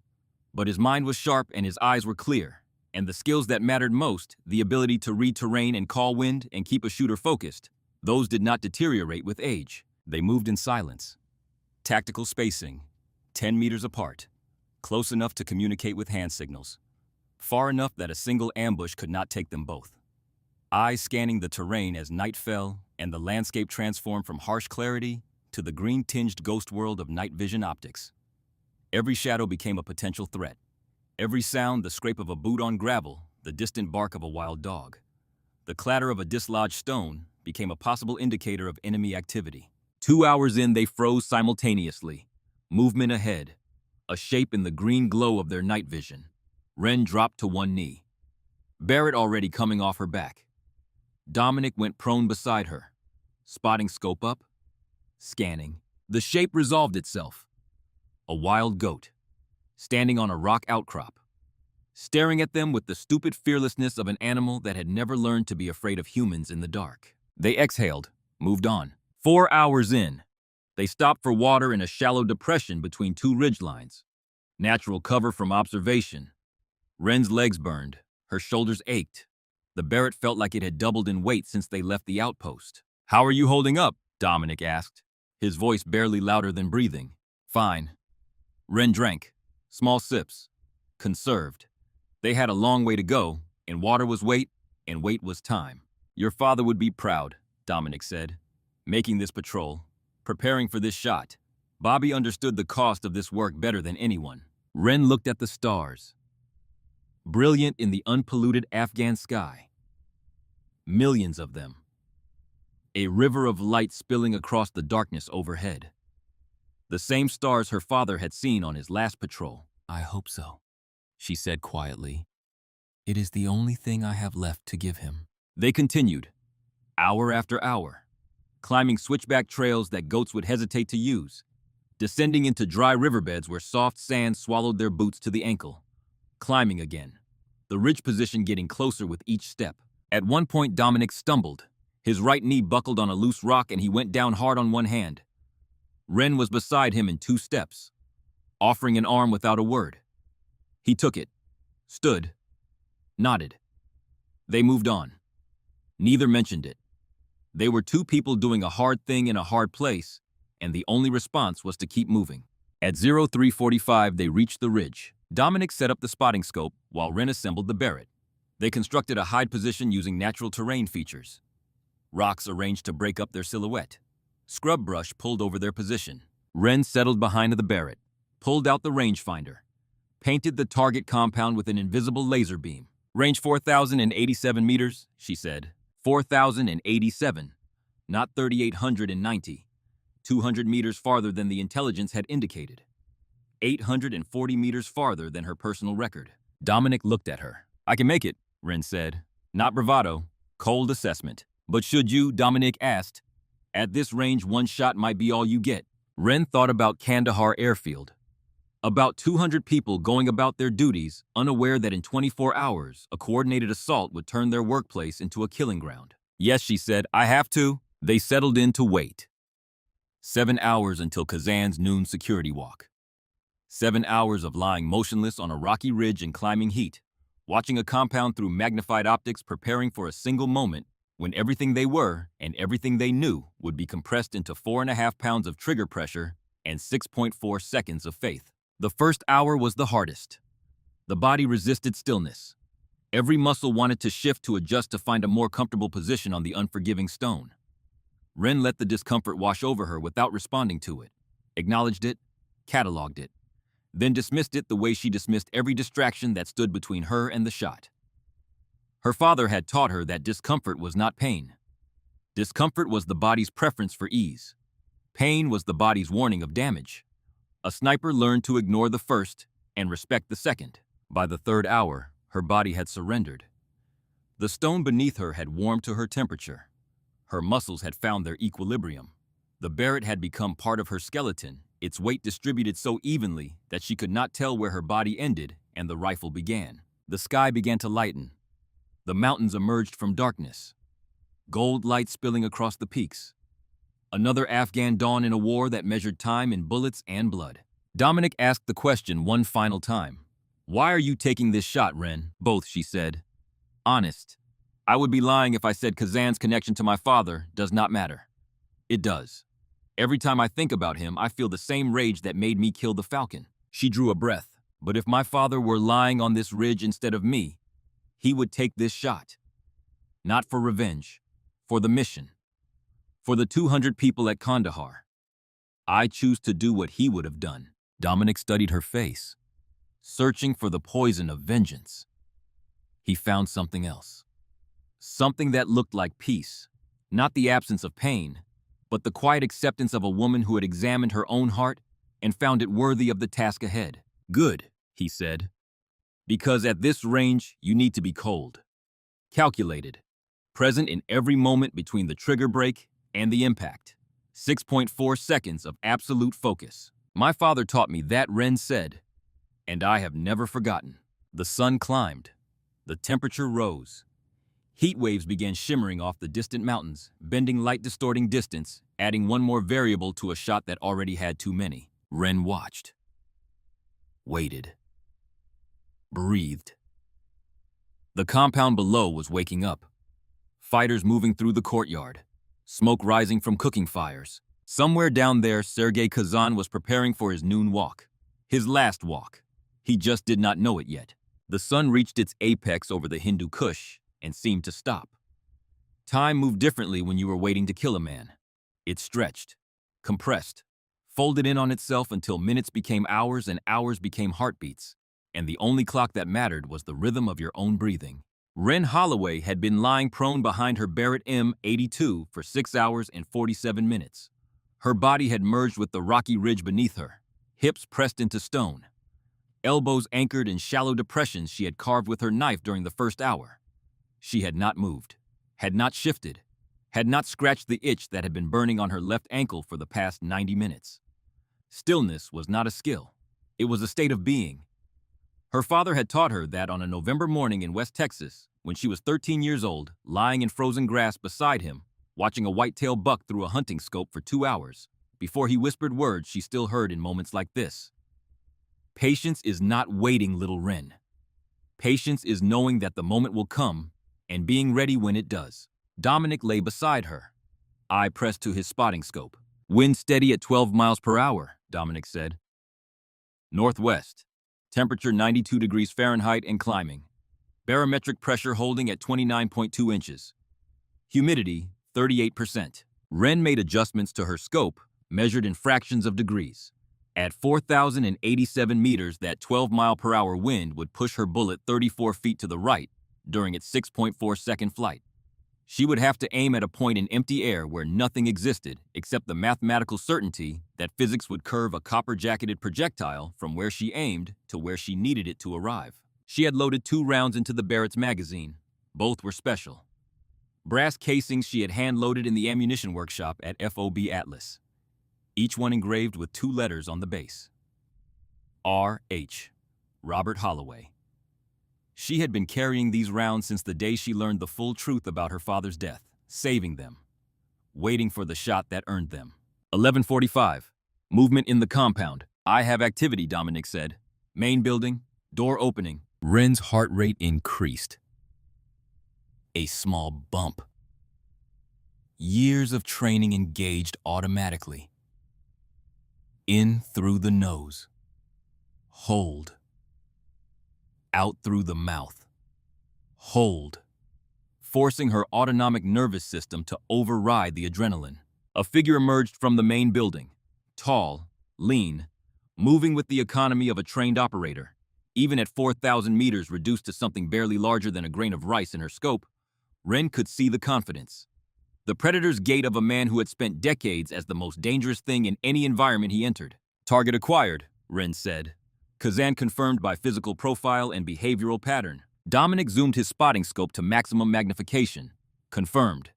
But his mind was sharp and his eyes were clear, and the skills that mattered most, the ability to read terrain and call wind and keep a shooter focused, those did not deteriorate with age. They moved in silence. Tactical spacing, 10 meters apart, close enough to communicate with hand signals, far enough that a single ambush could not take them both. Eyes scanning the terrain as night fell and the landscape transformed from harsh clarity to the green-tinged ghost world of night vision optics. Every shadow became a potential threat. Every sound, the scrape of a boot on gravel, the distant bark of a wild dog. The clatter of a dislodged stone became a possible indicator of enemy activity. 2 hours in, they froze simultaneously. Movement ahead, a shape in the green glow of their night vision. Wren dropped to one knee, Barrett already coming off her back. Dominic went prone beside her, spotting scope up, scanning. The shape resolved itself. A wild goat, standing on a rock outcrop, staring at them with the stupid fearlessness of an animal that had never learned to be afraid of humans in the dark. They exhaled, moved on. 4 hours in, they stopped for water in a shallow depression between two ridgelines. Natural cover from observation. Wren's legs burned, her shoulders ached. The Barrett felt like it had doubled in weight since they left the outpost. "How are you holding up?" Dominic asked, his voice barely louder than breathing. "Fine." Wren drank, small sips, conserved. They had a long way to go, and water was weight, and weight was time. "Your father would be proud," Dominic said. "Making this patrol, preparing for this shot. Bobby understood the cost of this work better than anyone." Wren looked at the stars, brilliant in the unpolluted Afghan sky. Millions of them. A river of light spilling across the darkness overhead. The same stars her father had seen on his last patrol. "I hope so," she said quietly. "It is the only thing I have left to give him." They continued, hour after hour, climbing switchback trails that goats would hesitate to use, descending into dry riverbeds where soft sand swallowed their boots to the ankle, climbing again, the ridge position getting closer with each step. At one point, Dominic stumbled. His right knee buckled on a loose rock and he went down hard on one hand. Wren was beside him in 2 steps, offering an arm without a word. He took it, stood, nodded. They moved on. Neither mentioned it. They were 2 people doing a hard thing in a hard place, and the only response was to keep moving. At 03:45, they reached the ridge. Dominic set up the spotting scope while Wren assembled the Barrett. They constructed a hide position using natural terrain features. Rocks arranged to break up their silhouette. Scrub brush pulled over their position. Wren settled behind the Barrett, pulled out the rangefinder, painted the target compound with an invisible laser beam. "Range 4,087 meters, she said. 4,087, not 3,890. 200 meters farther than the intelligence had indicated. 840 meters farther than her personal record. Dominic looked at her. "I can make it," Wren said. "Not bravado, cold assessment." "But should you?" Dominic asked. "At this range, one shot might be all you get." Wren thought about Kandahar airfield. About 200 people going about their duties, unaware that in 24 hours, a coordinated assault would turn their workplace into a killing ground. "Yes," she said, "I have to." They settled in to wait. 7 hours until Kazan's noon security walk. 7 hours of lying motionless on a rocky ridge in climbing heat, watching a compound through magnified optics, preparing for a single moment when everything they were and everything they knew would be compressed into 4.5 pounds of trigger pressure and 6.4 seconds of faith. The first hour was the hardest. The body resisted stillness. Every muscle wanted to shift to adjust to find a more comfortable position on the unforgiving stone. Wren let the discomfort wash over her without responding to it, acknowledged it, cataloged it, then dismissed it the way she dismissed every distraction that stood between her and the shot. Her father had taught her that discomfort was not pain. Discomfort was the body's preference for ease. Pain was the body's warning of damage. A sniper learned to ignore the first and respect the second. By the 3rd hour, her body had surrendered. The stone beneath her had warmed to her temperature. Her muscles had found their equilibrium. The Barrett had become part of her skeleton, its weight distributed so evenly that she could not tell where her body ended and the rifle began. The sky began to lighten. The mountains emerged from darkness, gold light spilling across the peaks. Another Afghan dawn in a war that measured time in bullets and blood. Dominic asked the question one final time. "Why are you taking this shot, Wren?" "Both," she said. "Honest. I would be lying if I said Kazan's connection to my father does not matter. It does. Every time I think about him, I feel the same rage that made me kill the falcon." She drew a breath. "But if my father were lying on this ridge instead of me, he would take this shot. Not for revenge, for the mission. For the 200 people at Kandahar. I choose to do what he would have done." Dominic studied her face, searching for the poison of vengeance. He found something else. Something that looked like peace. Not the absence of pain, but the quiet acceptance of a woman who had examined her own heart and found it worthy of the task ahead. Good, he said, because at this range, you need to be cold. Calculated. Present in every moment between the trigger break and the impact. 6.4 seconds of absolute focus. My father taught me that, Ren said, and I have never forgotten. The sun climbed. The temperature rose. Heat waves began shimmering off the distant mountains, bending light-distorting distance, adding one more variable to a shot that already had too many. Ren watched. Waited. Breathed. The compound below was waking up. Fighters moving through the courtyard. Smoke rising from cooking fires. Somewhere down there, Sergei Kazan was preparing for his noon walk. His last walk. He just did not know it yet. The sun reached its apex over the Hindu Kush and seemed to stop. Time moved differently when you were waiting to kill a man. It stretched, compressed, folded in on itself until minutes became hours and hours became heartbeats, and the only clock that mattered was the rhythm of your own breathing. Ren Holloway had been lying prone behind her Barrett M82 for 6 hours and 47 minutes. Her body had merged with the rocky ridge beneath her, hips pressed into stone, elbows anchored in shallow depressions she had carved with her knife during the first hour. She had not moved, had not shifted, had not scratched the itch that had been burning on her left ankle for the past 90 minutes. Stillness was not a skill. It was a state of being. Her father had taught her that on a November morning in West Texas, when she was 13 years old, lying in frozen grass beside him, watching a white-tailed buck through a hunting scope for 2 hours, before he whispered words she still heard in moments like this. Patience is not waiting, little Ren. Patience is knowing that the moment will come and being ready when it does. Dominic lay beside her. Eye pressed to his spotting scope. Wind steady at 12 miles per hour, Dominic said. Northwest. Temperature 92 degrees Fahrenheit and climbing. Barometric pressure holding at 29.2 inches. Humidity, 38%. Ren made adjustments to her scope, measured in fractions of degrees. At 4,087 meters, that 12-mile-per-hour wind would push her bullet 34 feet to the right during its 6.4-second flight. She would have to aim at a point in empty air where nothing existed except the mathematical certainty that physics would curve a copper-jacketed projectile from where she aimed to where she needed it to arrive. She had loaded 2 rounds into the Barrett's magazine. Both were special. Brass casings she had hand-loaded in the ammunition workshop at FOB Atlas. Each one engraved with 2 letters on the base. R.H. Robert Holloway. She had been carrying these rounds since the day she learned the full truth about her father's death, saving them, waiting for the shot that earned them. 11:45. Movement in the compound. I have activity, Dominic said. Main building, door opening. Ren's heart rate increased. A small bump. Years of training engaged automatically. In through the nose. Hold. Out through the mouth. Hold. Forcing her autonomic nervous system to override the adrenaline. A figure emerged from the main building. Tall, lean, moving with the economy of a trained operator. Even at 4,000 meters reduced to something barely larger than a grain of rice in her scope, Ren could see the confidence. The predator's gait of a man who had spent decades as the most dangerous thing in any environment he entered. Target acquired, Ren said. Kazan confirmed by physical profile and behavioral pattern. Dominic zoomed his spotting scope to maximum magnification. Confirmed.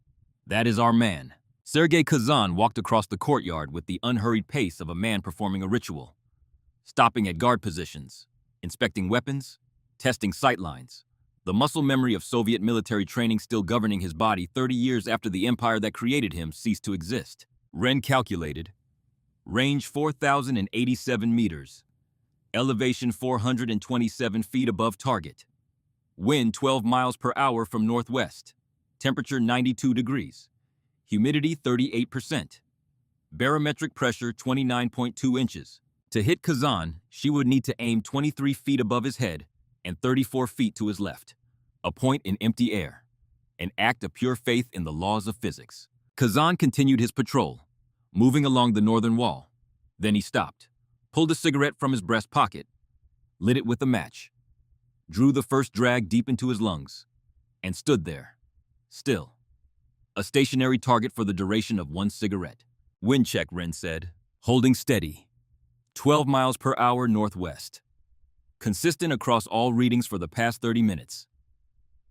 That is our man. Sergei Kazan walked across the courtyard with the unhurried pace of a man performing a ritual. Stopping at guard positions, inspecting weapons, testing sightlines. The muscle memory of Soviet military training still governing his body 30 years after the empire that created him ceased to exist. Ren calculated. Range 4,087 meters. Elevation 427 feet above target. Wind 12 miles per hour from northwest. Temperature 92 degrees. Humidity 38%. Barometric pressure 29.2 inches. To hit Kazan, she would need to aim 23 feet above his head and 34 feet to his left. A point in empty air. An act of pure faith in the laws of physics. Kazan continued his patrol, moving along the northern wall. Then he stopped, pulled a cigarette from his breast pocket, lit it with a match, drew the first drag deep into his lungs, and stood there, Still, a stationary target for the duration of one cigarette. Wind check, Ren said. Holding steady. 12 miles per hour northwest. Consistent across all readings for the past 30 minutes.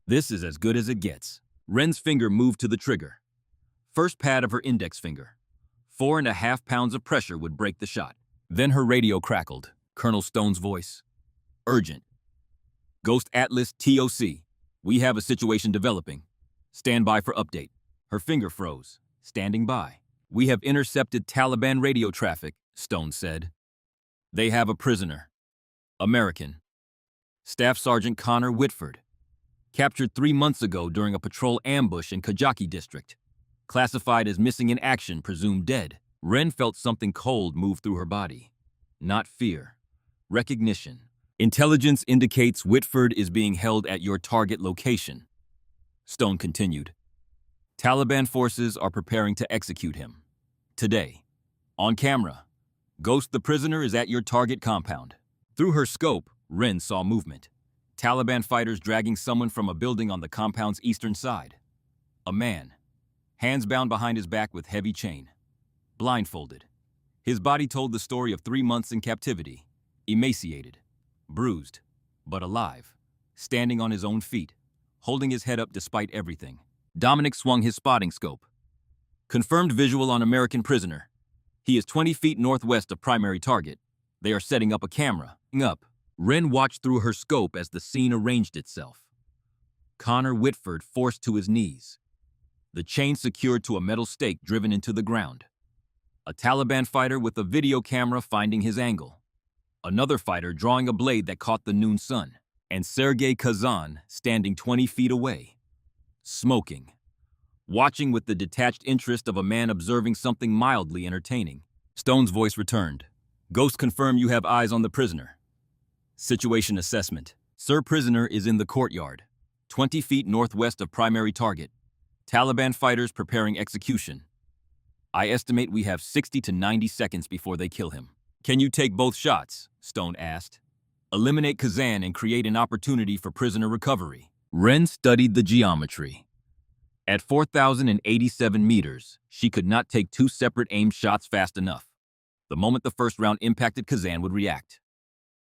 This is as good as it gets. Ren's finger moved to the trigger. First pad of her index finger. 4.5 pounds of pressure would break the shot. Then her radio crackled. Colonel Stone's voice. Urgent. Ghost Atlas TOC. We have a situation developing. Stand by for update. Her finger froze. Standing by. We have intercepted Taliban radio traffic, Stone said. They have a prisoner. American. Staff Sergeant Connor Whitford. Captured 3 months ago during a patrol ambush in Kajaki district. Classified as missing in action, presumed dead. Ren felt something cold move through her body. Not fear. Recognition. Intelligence indicates Whitford is being held at your target location. Stone continued. Taliban forces are preparing to execute him. Today. On camera. Ghost the prisoner is at your target compound. Through her scope, Ren saw movement. Taliban fighters dragging someone from a building on the compound's eastern side. A man. Hands bound behind his back with heavy chain. Blindfolded. His body told the story of 3 months in captivity. Emaciated. Bruised. But alive. Standing on his own feet. Holding his head up despite everything. Dominic swung his spotting scope. Confirmed visual on American prisoner. He is 20 feet northwest of primary target. They are setting up a camera. Up. Ren watched through her scope as the scene arranged itself. Connor Whitford forced to his knees. The chain secured to a metal stake driven into the ground. A Taliban fighter with a video camera finding his angle. Another fighter drawing a blade that caught the noon sun. And Sergei Kazan standing 20 feet away. Smoking. Watching with the detached interest of a man observing something mildly entertaining. Stone's voice returned. Ghost, confirm you have eyes on the prisoner. Situation assessment. Sir, prisoner is in the courtyard. 20 feet northwest of primary target. Taliban fighters preparing execution. I estimate we have 60 to 90 seconds before they kill him. Can you take both shots? Stone asked. Eliminate Kazan and create an opportunity for prisoner recovery. Ren studied the geometry. At 4,087 meters, she could not take 2 separate aimed shots fast enough. The moment the first round impacted, Kazan would react.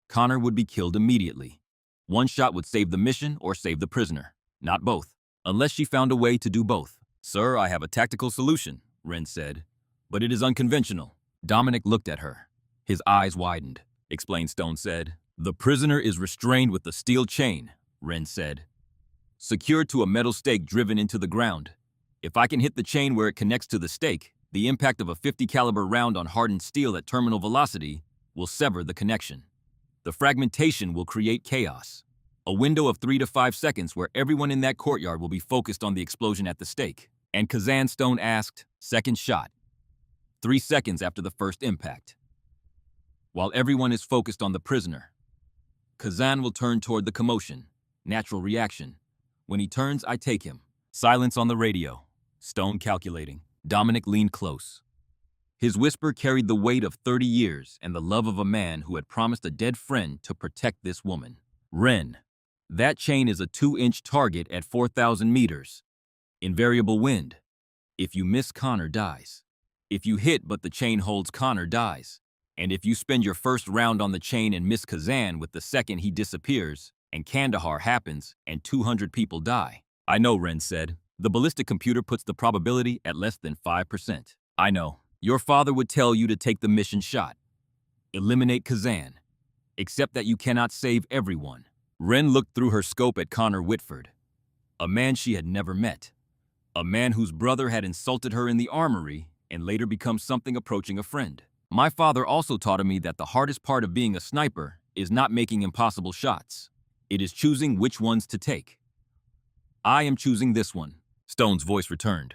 Connor would be killed immediately. One shot would save the mission or save the prisoner. Not both, unless she found a way to do both. Sir, I have a tactical solution, Ren said, but it is unconventional. Dominic looked at her. His eyes widened. Explain, Stone said. The prisoner is restrained with a steel chain, Ren said. Secured to a metal stake driven into the ground. If I can hit the chain where it connects to the stake, the impact of a .50 caliber round on hardened steel at terminal velocity will sever the connection. The fragmentation will create chaos. A window of 3 to 5 seconds where everyone in that courtyard will be focused on the explosion at the stake. And Kazan, Stone asked, second shot. 3 seconds after the first impact. While everyone is focused on the prisoner, Kazan will turn toward the commotion. Natural reaction. When he turns, I take him. Silence on the radio. Stone calculating. Dominic leaned close. His whisper carried the weight of 30 years and the love of a man who had promised a dead friend to protect this woman. Ren. That chain is a 2-inch target at 4,000 meters. Invariable wind. If you miss, Connor dies. If you hit but the chain holds, Connor dies. And if you spend your first round on the chain and miss Kazan with the second, he disappears, and Kandahar happens, and 200 people die. I know, Ren said. The ballistic computer puts the probability at less than 5%. I know. Your father would tell you to take the mission shot. Eliminate Kazan. Except that you cannot save everyone. Ren looked through her scope at Connor Whitford. A man she had never met. A man whose brother had insulted her in the armory and later become something approaching a friend. My father also taught me that the hardest part of being a sniper is not making impossible shots. It is choosing which ones to take. I am choosing this one. Stone's voice returned.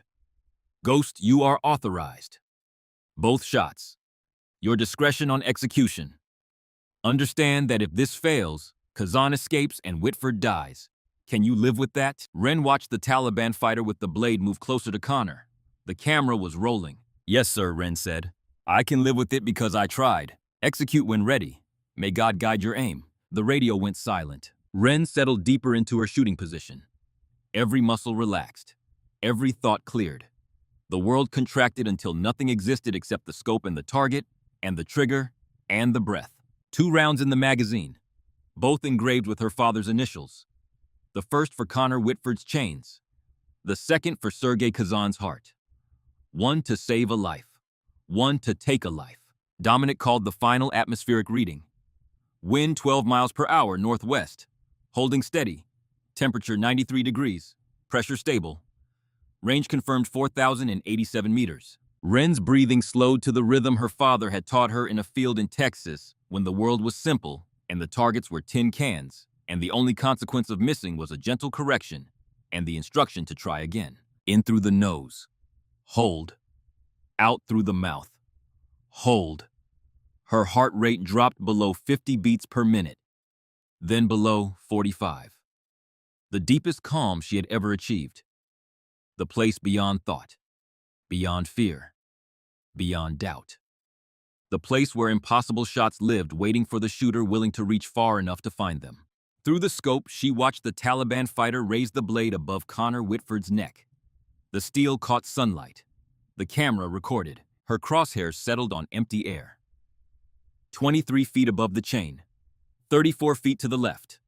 Ghost, you are authorized. Both shots. Your discretion on execution. Understand that if this fails, Kazan escapes and Whitford dies. Can you live with that? Ren watched the Taliban fighter with the blade move closer to Connor. The camera was rolling. Yes, sir, Ren said. I can live with it because I tried. Execute when ready. May God guide your aim. The radio went silent. Ren settled deeper into her shooting position. Every muscle relaxed. Every thought cleared. The world contracted until nothing existed except the scope and the target, and the trigger, and the breath. 2 rounds in the magazine, both engraved with her father's initials. The first for Connor Whitford's chains, the second for Sergei Kazan's heart. One to save a life, one to take a life. Dominic called the final atmospheric reading. Wind 12 miles per hour northwest, holding steady. Temperature 93 degrees, pressure stable. Range confirmed 4,087 meters. Wren's breathing slowed to the rhythm her father had taught her in a field in Texas when the world was simple and the targets were tin cans, and the only consequence of missing was a gentle correction and the instruction to try again. In through the nose. Hold. Out through the mouth. Hold. Her heart rate dropped below 50 beats per minute, then below 45. The deepest calm she had ever achieved. The place beyond thought, beyond fear, beyond doubt. The place where impossible shots lived, waiting for the shooter willing to reach far enough to find them. Through the scope, she watched the Taliban fighter raise the blade above Connor Whitford's neck. The steel caught sunlight. The camera recorded. Her crosshairs settled on empty air. 23 feet above the chain, 34 feet to the left.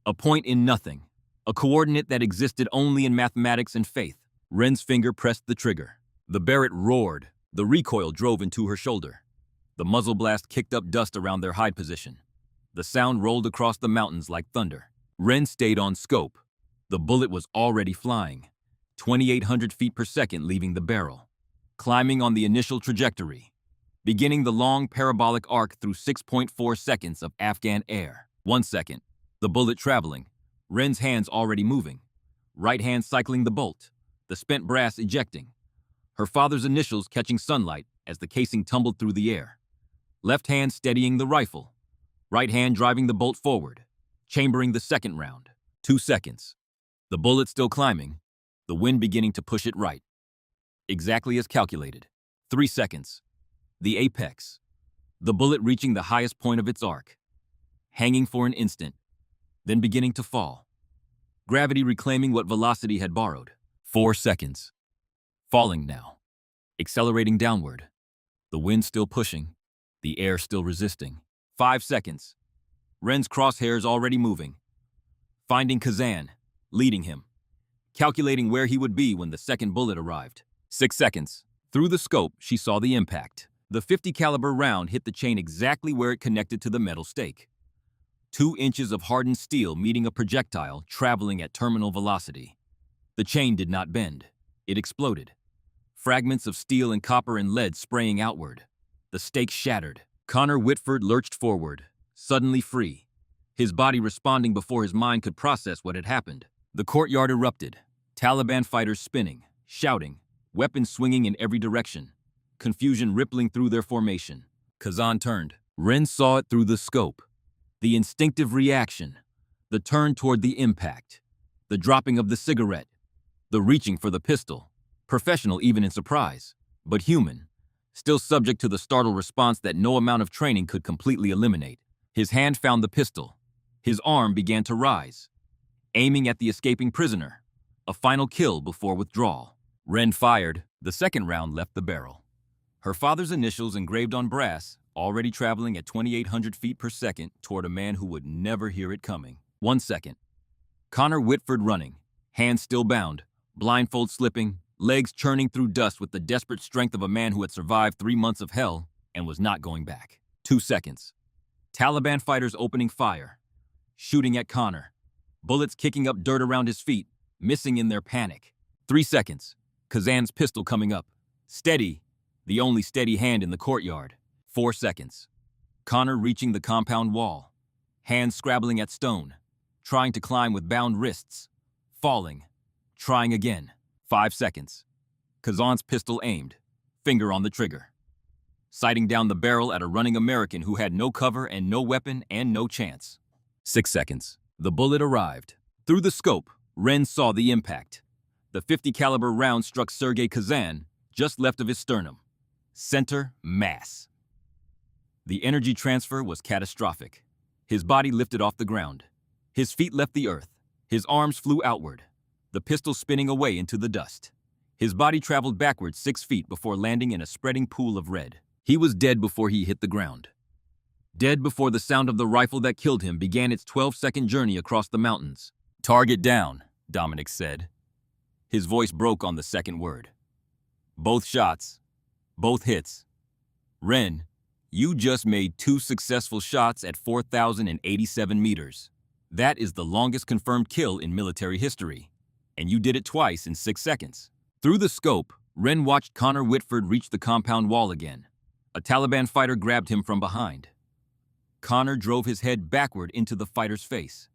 A point in nothing, a coordinate that existed only in mathematics and faith. Wren's finger pressed the trigger. The Barrett roared. The recoil drove into her shoulder. The muzzle blast kicked up dust around their hide position. The sound rolled across the mountains like thunder. Wren stayed on scope. The bullet was already flying, 2,800 feet per second leaving the barrel, climbing on the initial trajectory, beginning the long parabolic arc through 6.4 seconds of Afghan air. 1 second, the bullet traveling, Wren's hands already moving, right hand cycling the bolt, the spent brass ejecting, her father's initials catching sunlight as the casing tumbled through the air, left hand steadying the rifle, right hand driving the bolt forward, chambering the second round. 2 seconds, the bullet still climbing, the wind beginning to push it right. Exactly as calculated. 3 seconds, the apex, the bullet reaching the highest point of its arc, hanging for an instant, then beginning to fall. Gravity reclaiming what velocity had borrowed. 4 seconds. Falling now. Accelerating downward. The wind still pushing. The air still resisting. 5 seconds. Wren's crosshairs already moving. Finding Kazan. Leading him. Calculating where he would be when the second bullet arrived. 6 seconds. Through the scope, she saw the impact. The .50 caliber round hit the chain exactly where it connected to the metal stake. 2 inches of hardened steel meeting a projectile traveling at terminal velocity. The chain did not bend. It exploded. Fragments of steel and copper and lead spraying outward. The stake shattered. Connor Whitford lurched forward, suddenly free, his body responding before his mind could process what had happened. The courtyard erupted. Taliban fighters spinning, shouting, weapons swinging in every direction, confusion rippling through their formation. Kazan turned. Wren saw it through the scope. The instinctive reaction, the turn toward the impact, the dropping of the cigarette, the reaching for the pistol, professional even in surprise, but human, still subject to the startled response that no amount of training could completely eliminate. His hand found the pistol. His arm began to rise, aiming at the escaping prisoner, a final kill before withdrawal. Wren fired. The second round left the barrel. Her father's initials engraved on brass, already traveling at 2,800 feet per second toward a man who would never hear it coming. 1 second. Connor Whitford running, hands still bound, blindfold slipping, legs churning through dust with the desperate strength of a man who had survived 3 months of hell and was not going back. 2 seconds. Taliban fighters opening fire, shooting at Connor, bullets kicking up dirt around his feet, missing in their panic. 3 seconds. Kazan's pistol coming up, steady, the only steady hand in the courtyard. 4 seconds. Connor reaching the compound wall, hands scrabbling at stone, trying to climb with bound wrists, falling, trying again. 5 seconds. Kazan's pistol aimed, finger on the trigger, sighting down the barrel at a running American who had no cover and no weapon and no chance. 6 seconds. The bullet arrived. Through the scope, Wren saw the impact. The .50 caliber round struck Sergei Kazan just left of his sternum. Center mass. The energy transfer was catastrophic. His body lifted off the ground. His feet left the earth. His arms flew outward. the pistol spinning away into the dust. His body traveled backwards 6 feet before landing in a spreading pool of red. He was dead before he hit the ground. Dead before the sound of the rifle that killed him began its 12-second journey across the mountains. "Target down," Dominic said. His voice broke on the second word. "Both shots. Both hits. Ren, you just made 2 successful shots at 4,087 meters. That is the longest confirmed kill in military history. And you did it twice in 6 seconds." Through the scope, Ren watched Connor Whitford reach the compound wall again. A Taliban fighter grabbed him from behind. Connor drove his head backward into the fighter's face.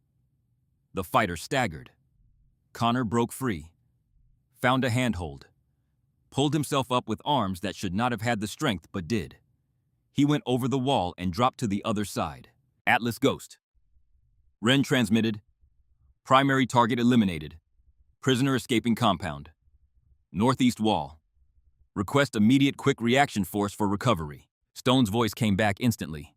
The fighter staggered. Connor broke free, found a handhold, pulled himself up with arms that should not have had the strength but did. He went over the wall and dropped to the other side. Atlas Ghost. Ren transmitted. Primary target eliminated. Prisoner escaping compound. Northeast wall. Request immediate quick reaction force for recovery. Stone's voice came back instantly.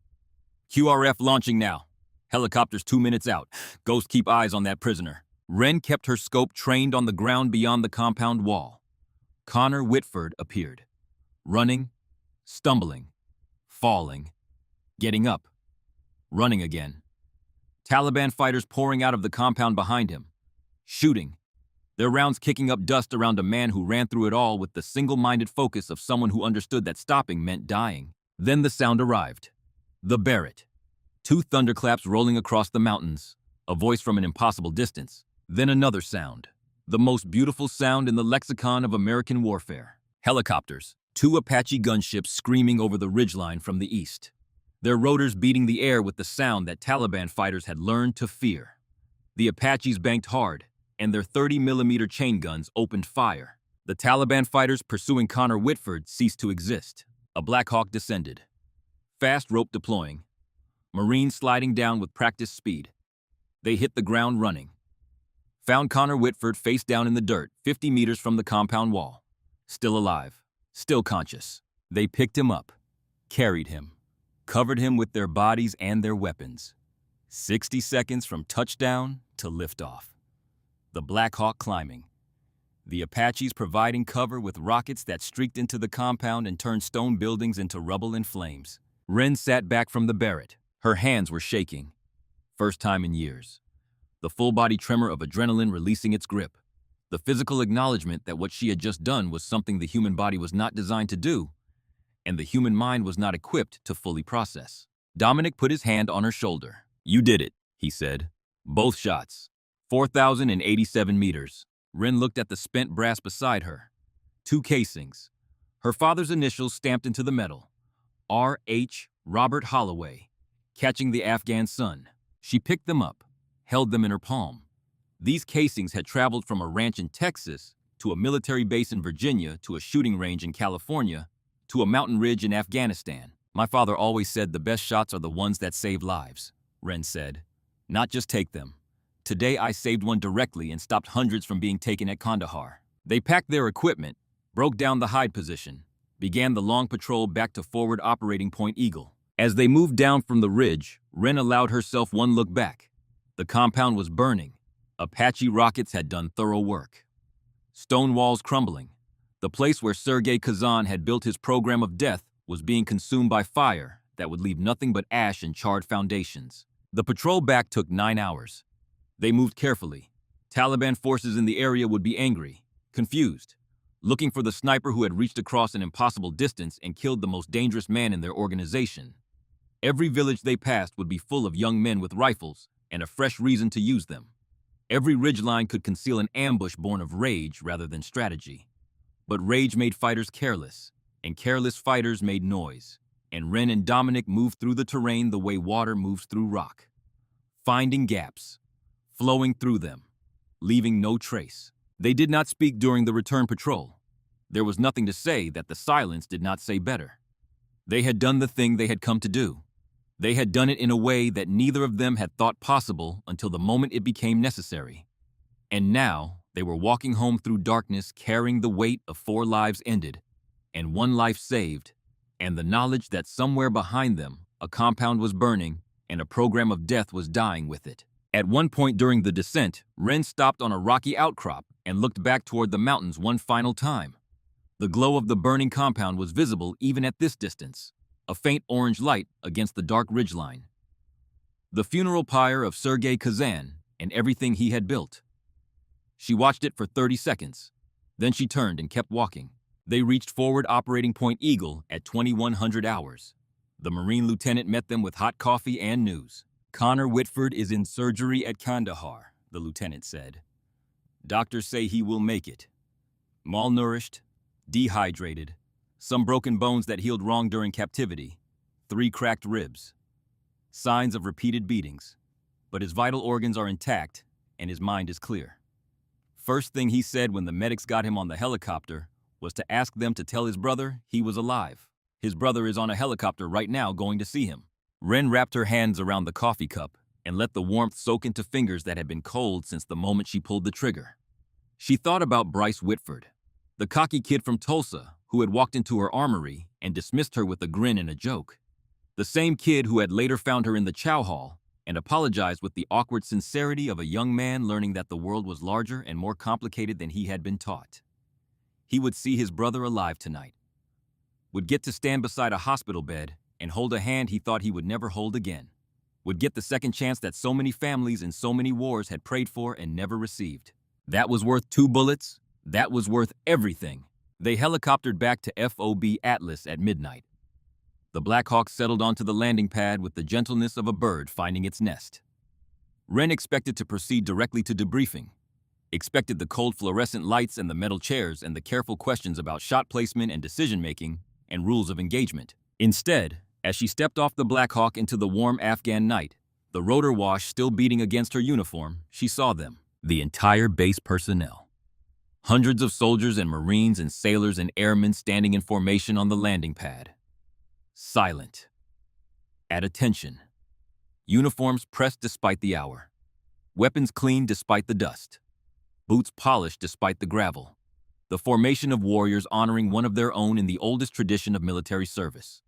QRF launching now. Helicopters 2 minutes out. Ghost, keep eyes on that prisoner. Ren kept her scope trained on the ground beyond the compound wall. Connor Whitford appeared. Running, stumbling, falling, getting up, running again. Taliban fighters pouring out of the compound behind him, shooting, their rounds kicking up dust around a man who ran through it all with the single-minded focus of someone who understood that stopping meant dying. Then the sound arrived. The Barrett. 2 thunderclaps rolling across the mountains, a voice from an impossible distance. Then another sound, the most beautiful sound in the lexicon of American warfare. Helicopters, 2 Apache gunships screaming over the ridgeline from the east, their rotors beating the air with the sound that Taliban fighters had learned to fear. The Apaches banked hard, and their 30mm chain guns opened fire. The Taliban fighters pursuing Connor Whitford ceased to exist. A Black Hawk descended. Fast rope deploying. Marines sliding down with practiced speed. They hit the ground running. Found Connor Whitford face down in the dirt, 50 meters from the compound wall. Still alive. Still conscious. They picked him up. Carried him. Covered him with their bodies and their weapons. 60 seconds from touchdown to liftoff. The Black Hawk climbing. The Apaches providing cover with rockets that streaked into the compound and turned stone buildings into rubble and flames. Ren sat back from the Barrett. Her hands were shaking. First time in years. The full-body tremor of adrenaline releasing its grip. The physical acknowledgement that what she had just done was something the human body was not designed to do, and the human mind was not equipped to fully process. Dominic put his hand on her shoulder. "You did it," he said. "Both shots. 4,087 meters. Ren looked at the spent brass beside her. 2 casings. Her father's initials stamped into the metal. R.H. Robert Holloway, catching the Afghan sun. She picked them up, held them in her palm. These casings had traveled from a ranch in Texas to a military base in Virginia to a shooting range in California to a mountain ridge in Afghanistan. "My father always said the best shots are the ones that save lives," Ren said. "Not just take them. Today I saved one directly and stopped hundreds from being taken at Kandahar." They packed their equipment, broke down the hide position, began the long patrol back to forward operating point Eagle. As they moved down from the ridge, Ren allowed herself one look back. The compound was burning. Apache rockets had done thorough work. Stone walls crumbling. The place where Sergei Kazan had built his program of death was being consumed by fire that would leave nothing but ash and charred foundations. The patrol back took 9 hours. They moved carefully. Taliban forces in the area would be angry, confused, looking for the sniper who had reached across an impossible distance and killed the most dangerous man in their organization. Every village they passed would be full of young men with rifles and a fresh reason to use them. Every ridgeline could conceal an ambush born of rage rather than strategy. But rage made fighters careless, and careless fighters made noise. And Ren and Dominic moved through the terrain the way water moves through rock, finding gaps, flowing through them, leaving no trace. They did not speak during the return patrol. There was nothing to say that the silence did not say better. They had done the thing they had come to do. They had done it in a way that neither of them had thought possible until the moment it became necessary. And now, they were walking home through darkness carrying the weight of 4 lives ended, and 1 life saved, and the knowledge that somewhere behind them, a compound was burning, and a program of death was dying with it. At one point during the descent, Wren stopped on a rocky outcrop and looked back toward the mountains one final time. The glow of the burning compound was visible even at this distance, a faint orange light against the dark ridgeline. The funeral pyre of Sergei Kazan and everything he had built. She watched it for 30 seconds. Then she turned and kept walking. They reached forward operating point Eagle at 2100 hours. The Marine lieutenant met them with hot coffee and news. Connor Whitford is in surgery at Kandahar, the lieutenant said. Doctors say he will make it. Malnourished, dehydrated, some broken bones that healed wrong during captivity, 3 cracked ribs. Signs of repeated beatings, but his vital organs are intact and his mind is clear. First thing he said when the medics got him on the helicopter was to ask them to tell his brother he was alive. His brother is on a helicopter right now going to see him. Wren wrapped her hands around the coffee cup and let the warmth soak into fingers that had been cold since the moment she pulled the trigger. She thought about Bryce Whitford, the cocky kid from Tulsa who had walked into her armory and dismissed her with a grin and a joke. The same kid who had later found her in the chow hall and apologized with the awkward sincerity of a young man learning that the world was larger and more complicated than he had been taught. He would see his brother alive tonight, would get to stand beside a hospital bed and hold a hand he thought he would never hold again, would get the second chance that so many families in so many wars had prayed for and never received. That was worth 2 bullets. That was worth everything. They helicoptered back to FOB Atlas at midnight. The Black Hawk settled onto the landing pad with the gentleness of a bird finding its nest. Wren expected to proceed directly to debriefing, expected the cold fluorescent lights and the metal chairs and the careful questions about shot placement and decision-making and rules of engagement. Instead, as she stepped off the Black Hawk into the warm Afghan night, the rotor wash still beating against her uniform, she saw them, the entire base personnel. Hundreds of soldiers and Marines and sailors and airmen standing in formation on the landing pad. Silent. At attention. Uniforms pressed despite the hour. Weapons cleaned despite the dust. Boots polished despite the gravel. The formation of warriors honoring one of their own in the oldest tradition of military service.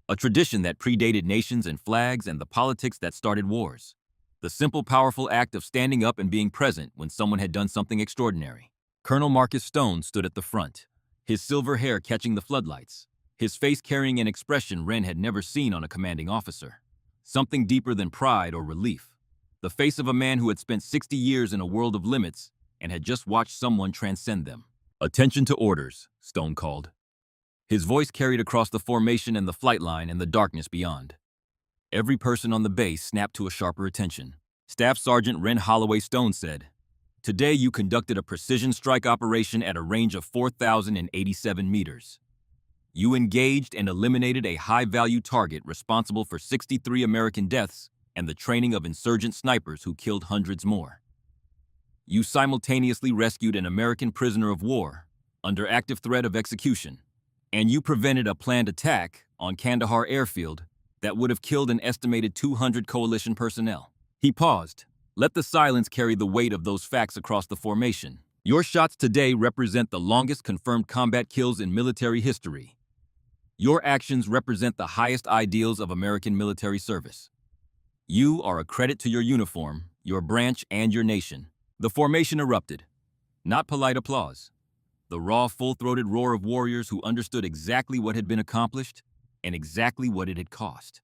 A tradition that predated nations and flags and the politics that started wars. The simple, powerful act of standing up and being present when someone had done something extraordinary. Colonel Marcus Stone stood at the front, his silver hair catching the floodlights, his face carrying an expression Wren had never seen on a commanding officer. Something deeper than pride or relief. The face of a man who had spent 60 years in a world of limits and had just watched someone transcend them. Attention to orders, Stone called. His voice carried across the formation and the flight line and the darkness beyond. Every person on the base snapped to a sharper attention. Staff Sergeant Wren Holloway Stone said, "Today you conducted a precision strike operation at a range of 4,087 meters. You engaged and eliminated a high-value target responsible for 63 American deaths and the training of insurgent snipers who killed hundreds more. You simultaneously rescued an American prisoner of war under active threat of execution, and you prevented a planned attack on Kandahar airfield that would have killed an estimated 200 coalition personnel." He paused. Let the silence carry the weight of those facts across the formation. Your shots today represent the longest confirmed combat kills in military history. Your actions represent the highest ideals of American military service. You are a credit to your uniform, your branch, and your nation. The formation erupted. Not polite applause. The raw, full-throated roar of warriors who understood exactly what had been accomplished and exactly what it had cost.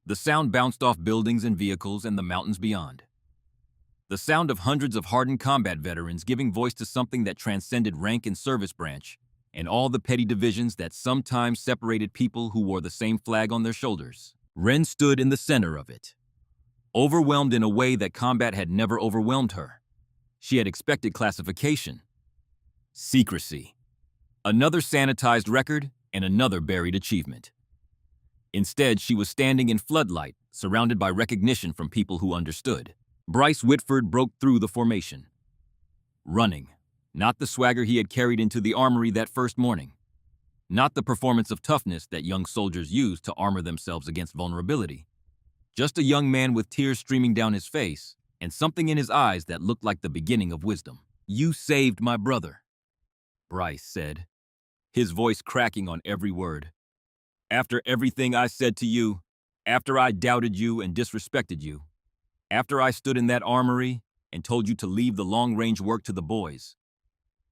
The sound bounced off buildings and vehicles and the mountains beyond. The sound of hundreds of hardened combat veterans giving voice to something that transcended rank and service branch, and all the petty divisions that sometimes separated people who wore the same flag on their shoulders. Wren stood in the center of it, overwhelmed in a way that combat had never overwhelmed her. She had expected classification, secrecy, another sanitized record, and another buried achievement. Instead, she was standing in floodlight, surrounded by recognition from people who understood. Bryce Whitford broke through the formation. Running. Not the swagger he had carried into the armory that first morning. Not the performance of toughness that young soldiers use to armor themselves against vulnerability. Just a young man with tears streaming down his face and something in his eyes that looked like the beginning of wisdom. "You saved my brother," Bryce said, his voice cracking on every word. "After everything I said to you, after I doubted you and disrespected you, After I stood in that armory and told you to leave the long-range work to the boys,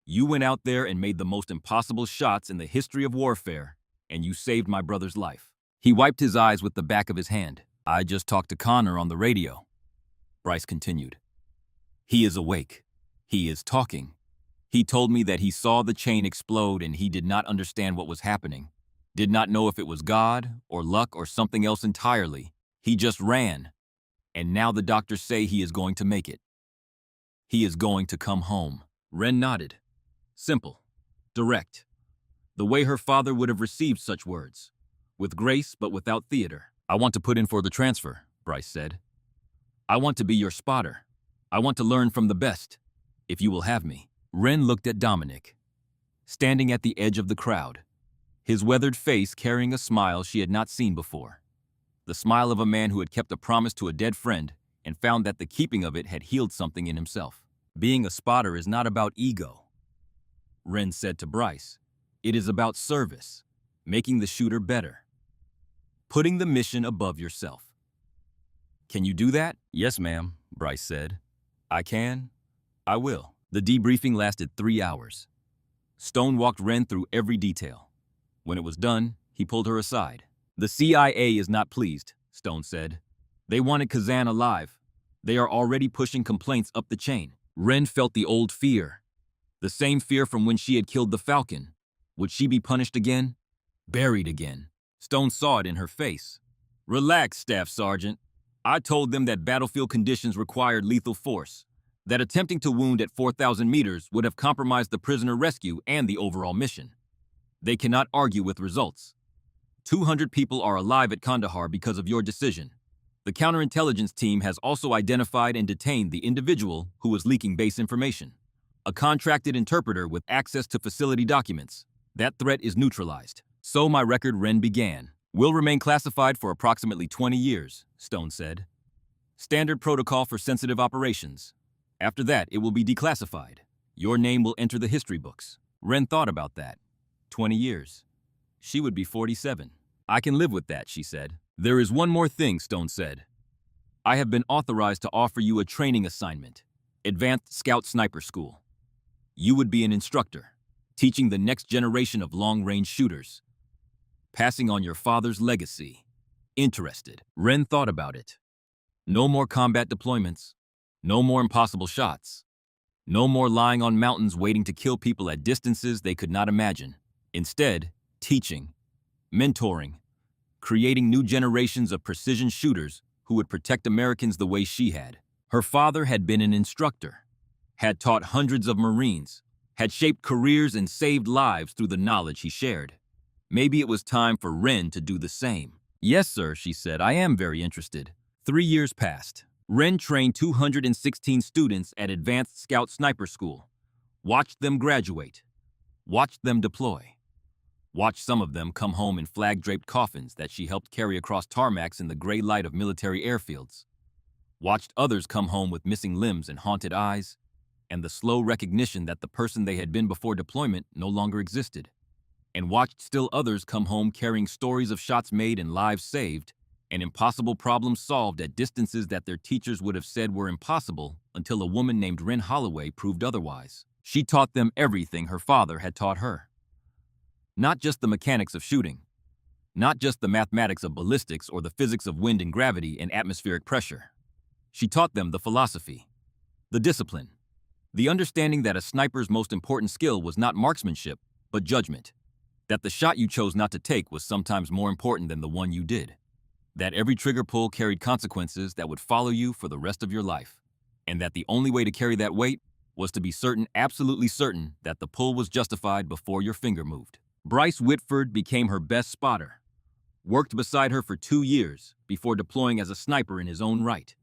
you went out there and made the most impossible shots in the history of warfare, and you saved my brother's life." He wiped his eyes with the back of his hand. "I just talked to Connor on the radio," Bryce continued. "He is awake. He is talking. He told me that he saw the chain explode and he did not understand what was happening. Did not know if it was God or luck or something else entirely. He just ran. And now the doctors say he is going to make it. He is going to come home." Ren nodded. Simple. Direct. The way her father would have received such words. With grace, but without theater. "I want to put in for the transfer," Bryce said. "I want to be your spotter. I want to learn from the best, if you will have me." Ren looked at Dominic, standing at the edge of the crowd, his weathered face carrying a smile she had not seen before. The smile of a man who had kept a promise to a dead friend and found that the keeping of it had healed something in himself. "Being a spotter is not about ego," Ren said to Bryce. "It is about service, making the shooter better, putting the mission above yourself." "Can you do that?" "Yes, ma'am," Bryce said. "I can. I will." The debriefing lasted 3 hours. Stone walked Ren through every detail. When it was done, he pulled her aside. "The CIA is not pleased," Stone said. "They wanted Kazan alive. They are already pushing complaints up the chain." Ren felt the old fear. The same fear from when she had killed the Falcon. Would she be punished again? Buried again? Stone saw it in her face. "Relax, Staff Sergeant. I told them that battlefield conditions required lethal force, that attempting to wound at 4,000 meters would have compromised the prisoner rescue and the overall mission. They cannot argue with results. 200 people are alive at Kandahar because of your decision. The counterintelligence team has also identified and detained the individual who was leaking base information. A contracted interpreter with access to facility documents. That threat is neutralized." "So my record," Ren began, "will remain classified for approximately 20 years, Stone said. "Standard protocol for sensitive operations. After that, it will be declassified. Your name will enter the history books." Ren thought about that. 20 years. She would be 47. "I can live with that," she said. "There is one more thing," Stone said. "I have been authorized to offer you a training assignment. Advanced Scout Sniper School. You would be an instructor, teaching the next generation of long-range shooters. Passing on your father's legacy. Interested?" Ren thought about it. No more combat deployments. No more impossible shots. No more lying on mountains waiting to kill people at distances they could not imagine. Instead, teaching, mentoring, creating new generations of precision shooters who would protect Americans the way she had. Her father had been an instructor, had taught hundreds of Marines, had shaped careers and saved lives through the knowledge he shared. Maybe it was time for Ren to do the same. "Yes, sir," she said. "I am very interested." 3 years passed. Ren trained 216 students at Advanced Scout Sniper School, watched them graduate, watched them deploy, watched some of them come home in flag-draped coffins that she helped carry across tarmacs in the gray light of military airfields, watched others come home with missing limbs and haunted eyes, and the slow recognition that the person they had been before deployment no longer existed, and watched still others come home carrying stories of shots made and lives saved, and impossible problems solved at distances that their teachers would have said were impossible until a woman named Ren Holloway proved otherwise. She taught them everything her father had taught her. Not just the mechanics of shooting, not just the mathematics of ballistics or the physics of wind and gravity and atmospheric pressure. She taught them the philosophy, the discipline, the understanding that a sniper's most important skill was not marksmanship, but judgment, that the shot you chose not to take was sometimes more important than the one you did, that every trigger pull carried consequences that would follow you for the rest of your life, and that the only way to carry that weight was to be certain, absolutely certain, that the pull was justified before your finger moved. Bryce Whitford became her best spotter, worked beside her for 2 years before deploying as a sniper in his own right.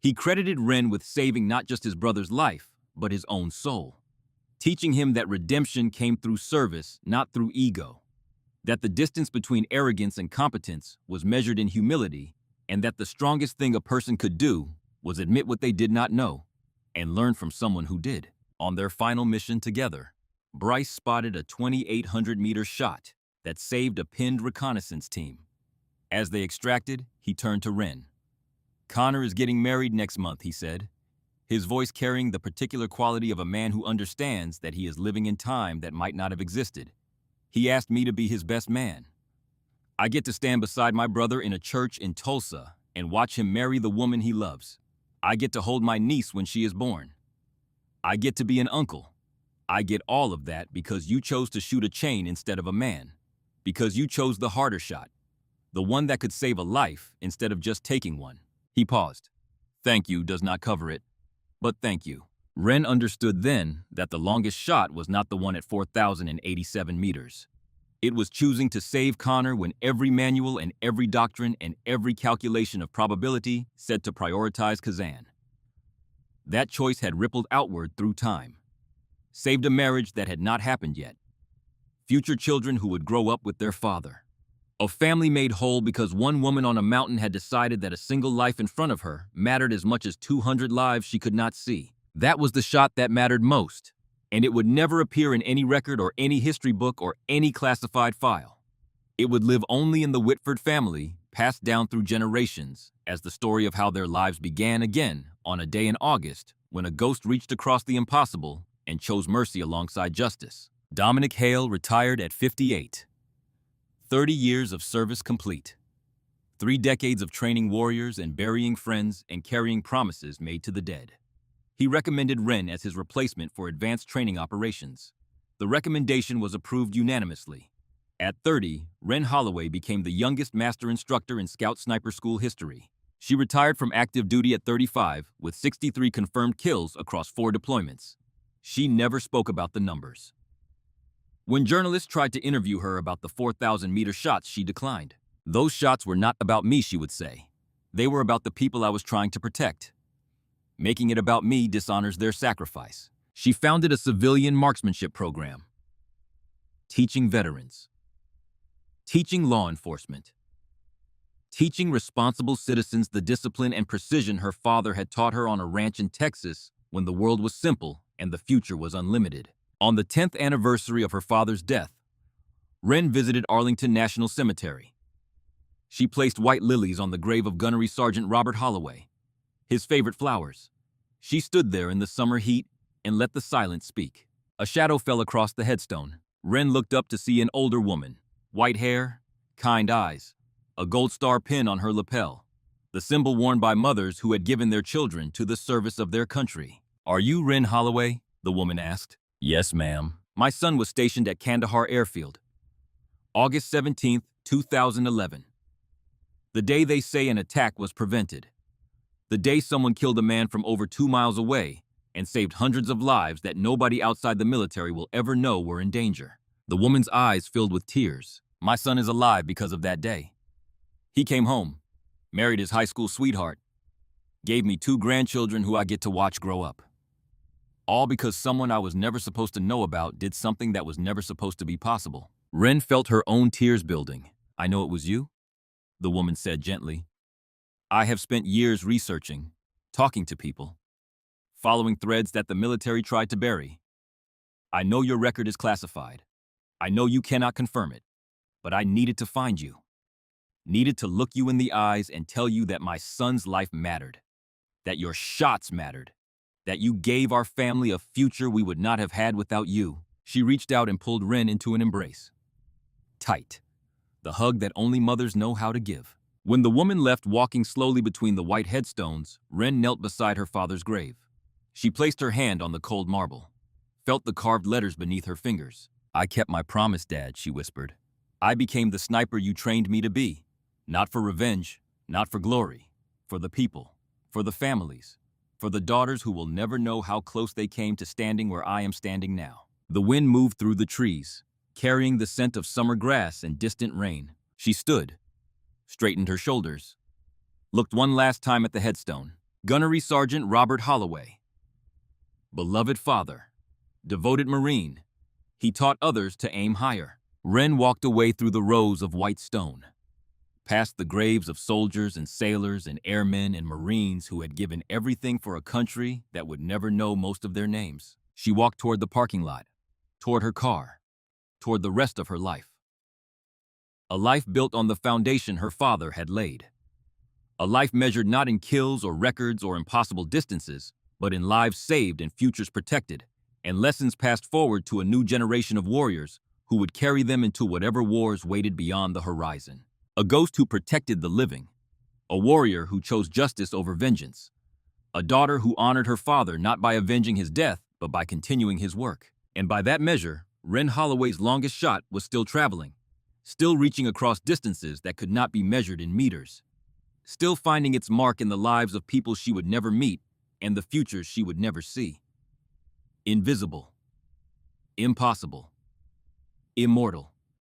He credited Ren with saving not just his brother's life, but his own soul, teaching him that redemption came through service, not through ego, that the distance between arrogance and competence was measured in humility, and that the strongest thing a person could do was admit what they did not know and learn from someone who did. On their final mission together, Bryce spotted a 2,800-meter shot that saved a pinned reconnaissance team. As they extracted, he turned to Ren. "Connor is getting married next month," he said, his voice carrying the particular quality of a man who understands that he is living in time that might not have existed. He asked me to be his best man. I get to stand beside my brother in a church in Tulsa and watch him marry the woman he loves. I get to hold my niece when she is born. I get to be an uncle. I get all of that because you chose to shoot a chain instead of a man. Because you chose the harder shot. The one that could save a life instead of just taking one." He paused. "Thank you does not cover it, but thank you." Wren understood then that the longest shot was not the one at 4,087 meters. It was choosing to save Connor when every manual and every doctrine and every calculation of probability said to prioritize Kazan. That choice had rippled outward through time. Saved a marriage that had not happened yet. Future children who would grow up with their father. A family made whole because one woman on a mountain had decided that a single life in front of her mattered as much as 200 lives she could not see. That was the shot that mattered most, and it would never appear in any record or any history book or any classified file. It would live only in the Whitford family, passed down through generations, as the story of how their lives began again on a day in August when a ghost reached across the impossible and chose mercy alongside justice. Dominic Hale retired at 58. 30 years of service complete. 3 decades of training warriors and burying friends and carrying promises made to the dead. He recommended Wren as his replacement for advanced training operations. The recommendation was approved unanimously. At 30, Wren Holloway became the youngest master instructor in Scout Sniper School history. She retired from active duty at 35 with 63 confirmed kills across 4 deployments. She never spoke about the numbers. When journalists tried to interview her about the 4,000-meter shots, she declined. "Those shots were not about me," she would say. "They were about the people I was trying to protect. Making it about me dishonors their sacrifice." She founded a civilian marksmanship program, teaching veterans, teaching law enforcement, teaching responsible citizens the discipline and precision her father had taught her on a ranch in Texas when the world was simple and the future was unlimited. On the 10th anniversary of her father's death, Wren visited Arlington National Cemetery. She placed white lilies on the grave of Gunnery Sergeant Robert Holloway, his favorite flowers. She stood there in the summer heat and let the silence speak. A shadow fell across the headstone. Wren looked up to see an older woman, white hair, kind eyes, a gold star pin on her lapel, the symbol worn by mothers who had given their children to the service of their country. "Are you Wren Holloway?" the woman asked. "Yes, ma'am. My son was stationed at Kandahar Airfield. August 17, 2011. The day they say an attack was prevented. The day someone killed a man from over 2 miles away and saved hundreds of lives that nobody outside the military will ever know were in danger." The woman's eyes filled with tears. "My son is alive because of that day. He came home, married his high school sweetheart, gave me 2 grandchildren who I get to watch grow up. All because someone I was never supposed to know about did something that was never supposed to be possible." Wren felt her own tears building. "I know it was you," the woman said gently. "I have spent years researching, talking to people, following threads that the military tried to bury. I know your record is classified. I know you cannot confirm it, but I needed to find you. Needed to look you in the eyes and tell you that my son's life mattered, that your shots mattered, that you gave our family a future we would not have had without you." She reached out and pulled Wren into an embrace. Tight. The hug that only mothers know how to give. When the woman left walking slowly between the white headstones, Wren knelt beside her father's grave. She placed her hand on the cold marble, felt the carved letters beneath her fingers. "I kept my promise, Dad," she whispered. "I became the sniper you trained me to be. Not for revenge, not for glory, for the people, for the families, for the daughters who will never know how close they came to standing where I am standing now." The wind moved through the trees, carrying the scent of summer grass and distant rain. She stood, straightened her shoulders, looked one last time at the headstone. Gunnery Sergeant Robert Holloway. Beloved father, devoted Marine. He taught others to aim higher. Wren walked away through the rows of white stone, past the graves of soldiers and sailors and airmen and Marines who had given everything for a country that would never know most of their names. She walked toward the parking lot, toward her car, toward the rest of her life. A life built on the foundation her father had laid. A life measured not in kills or records or impossible distances, but in lives saved and futures protected, and lessons passed forward to a new generation of warriors who would carry them into whatever wars waited beyond the horizon. A ghost who protected the living, a warrior who chose justice over vengeance, a daughter who honored her father not by avenging his death, but by continuing his work. And by that measure, Ren Holloway's longest shot was still traveling, still reaching across distances that could not be measured in meters, still finding its mark in the lives of people she would never meet and the futures she would never see. Invisible, impossible, immortal.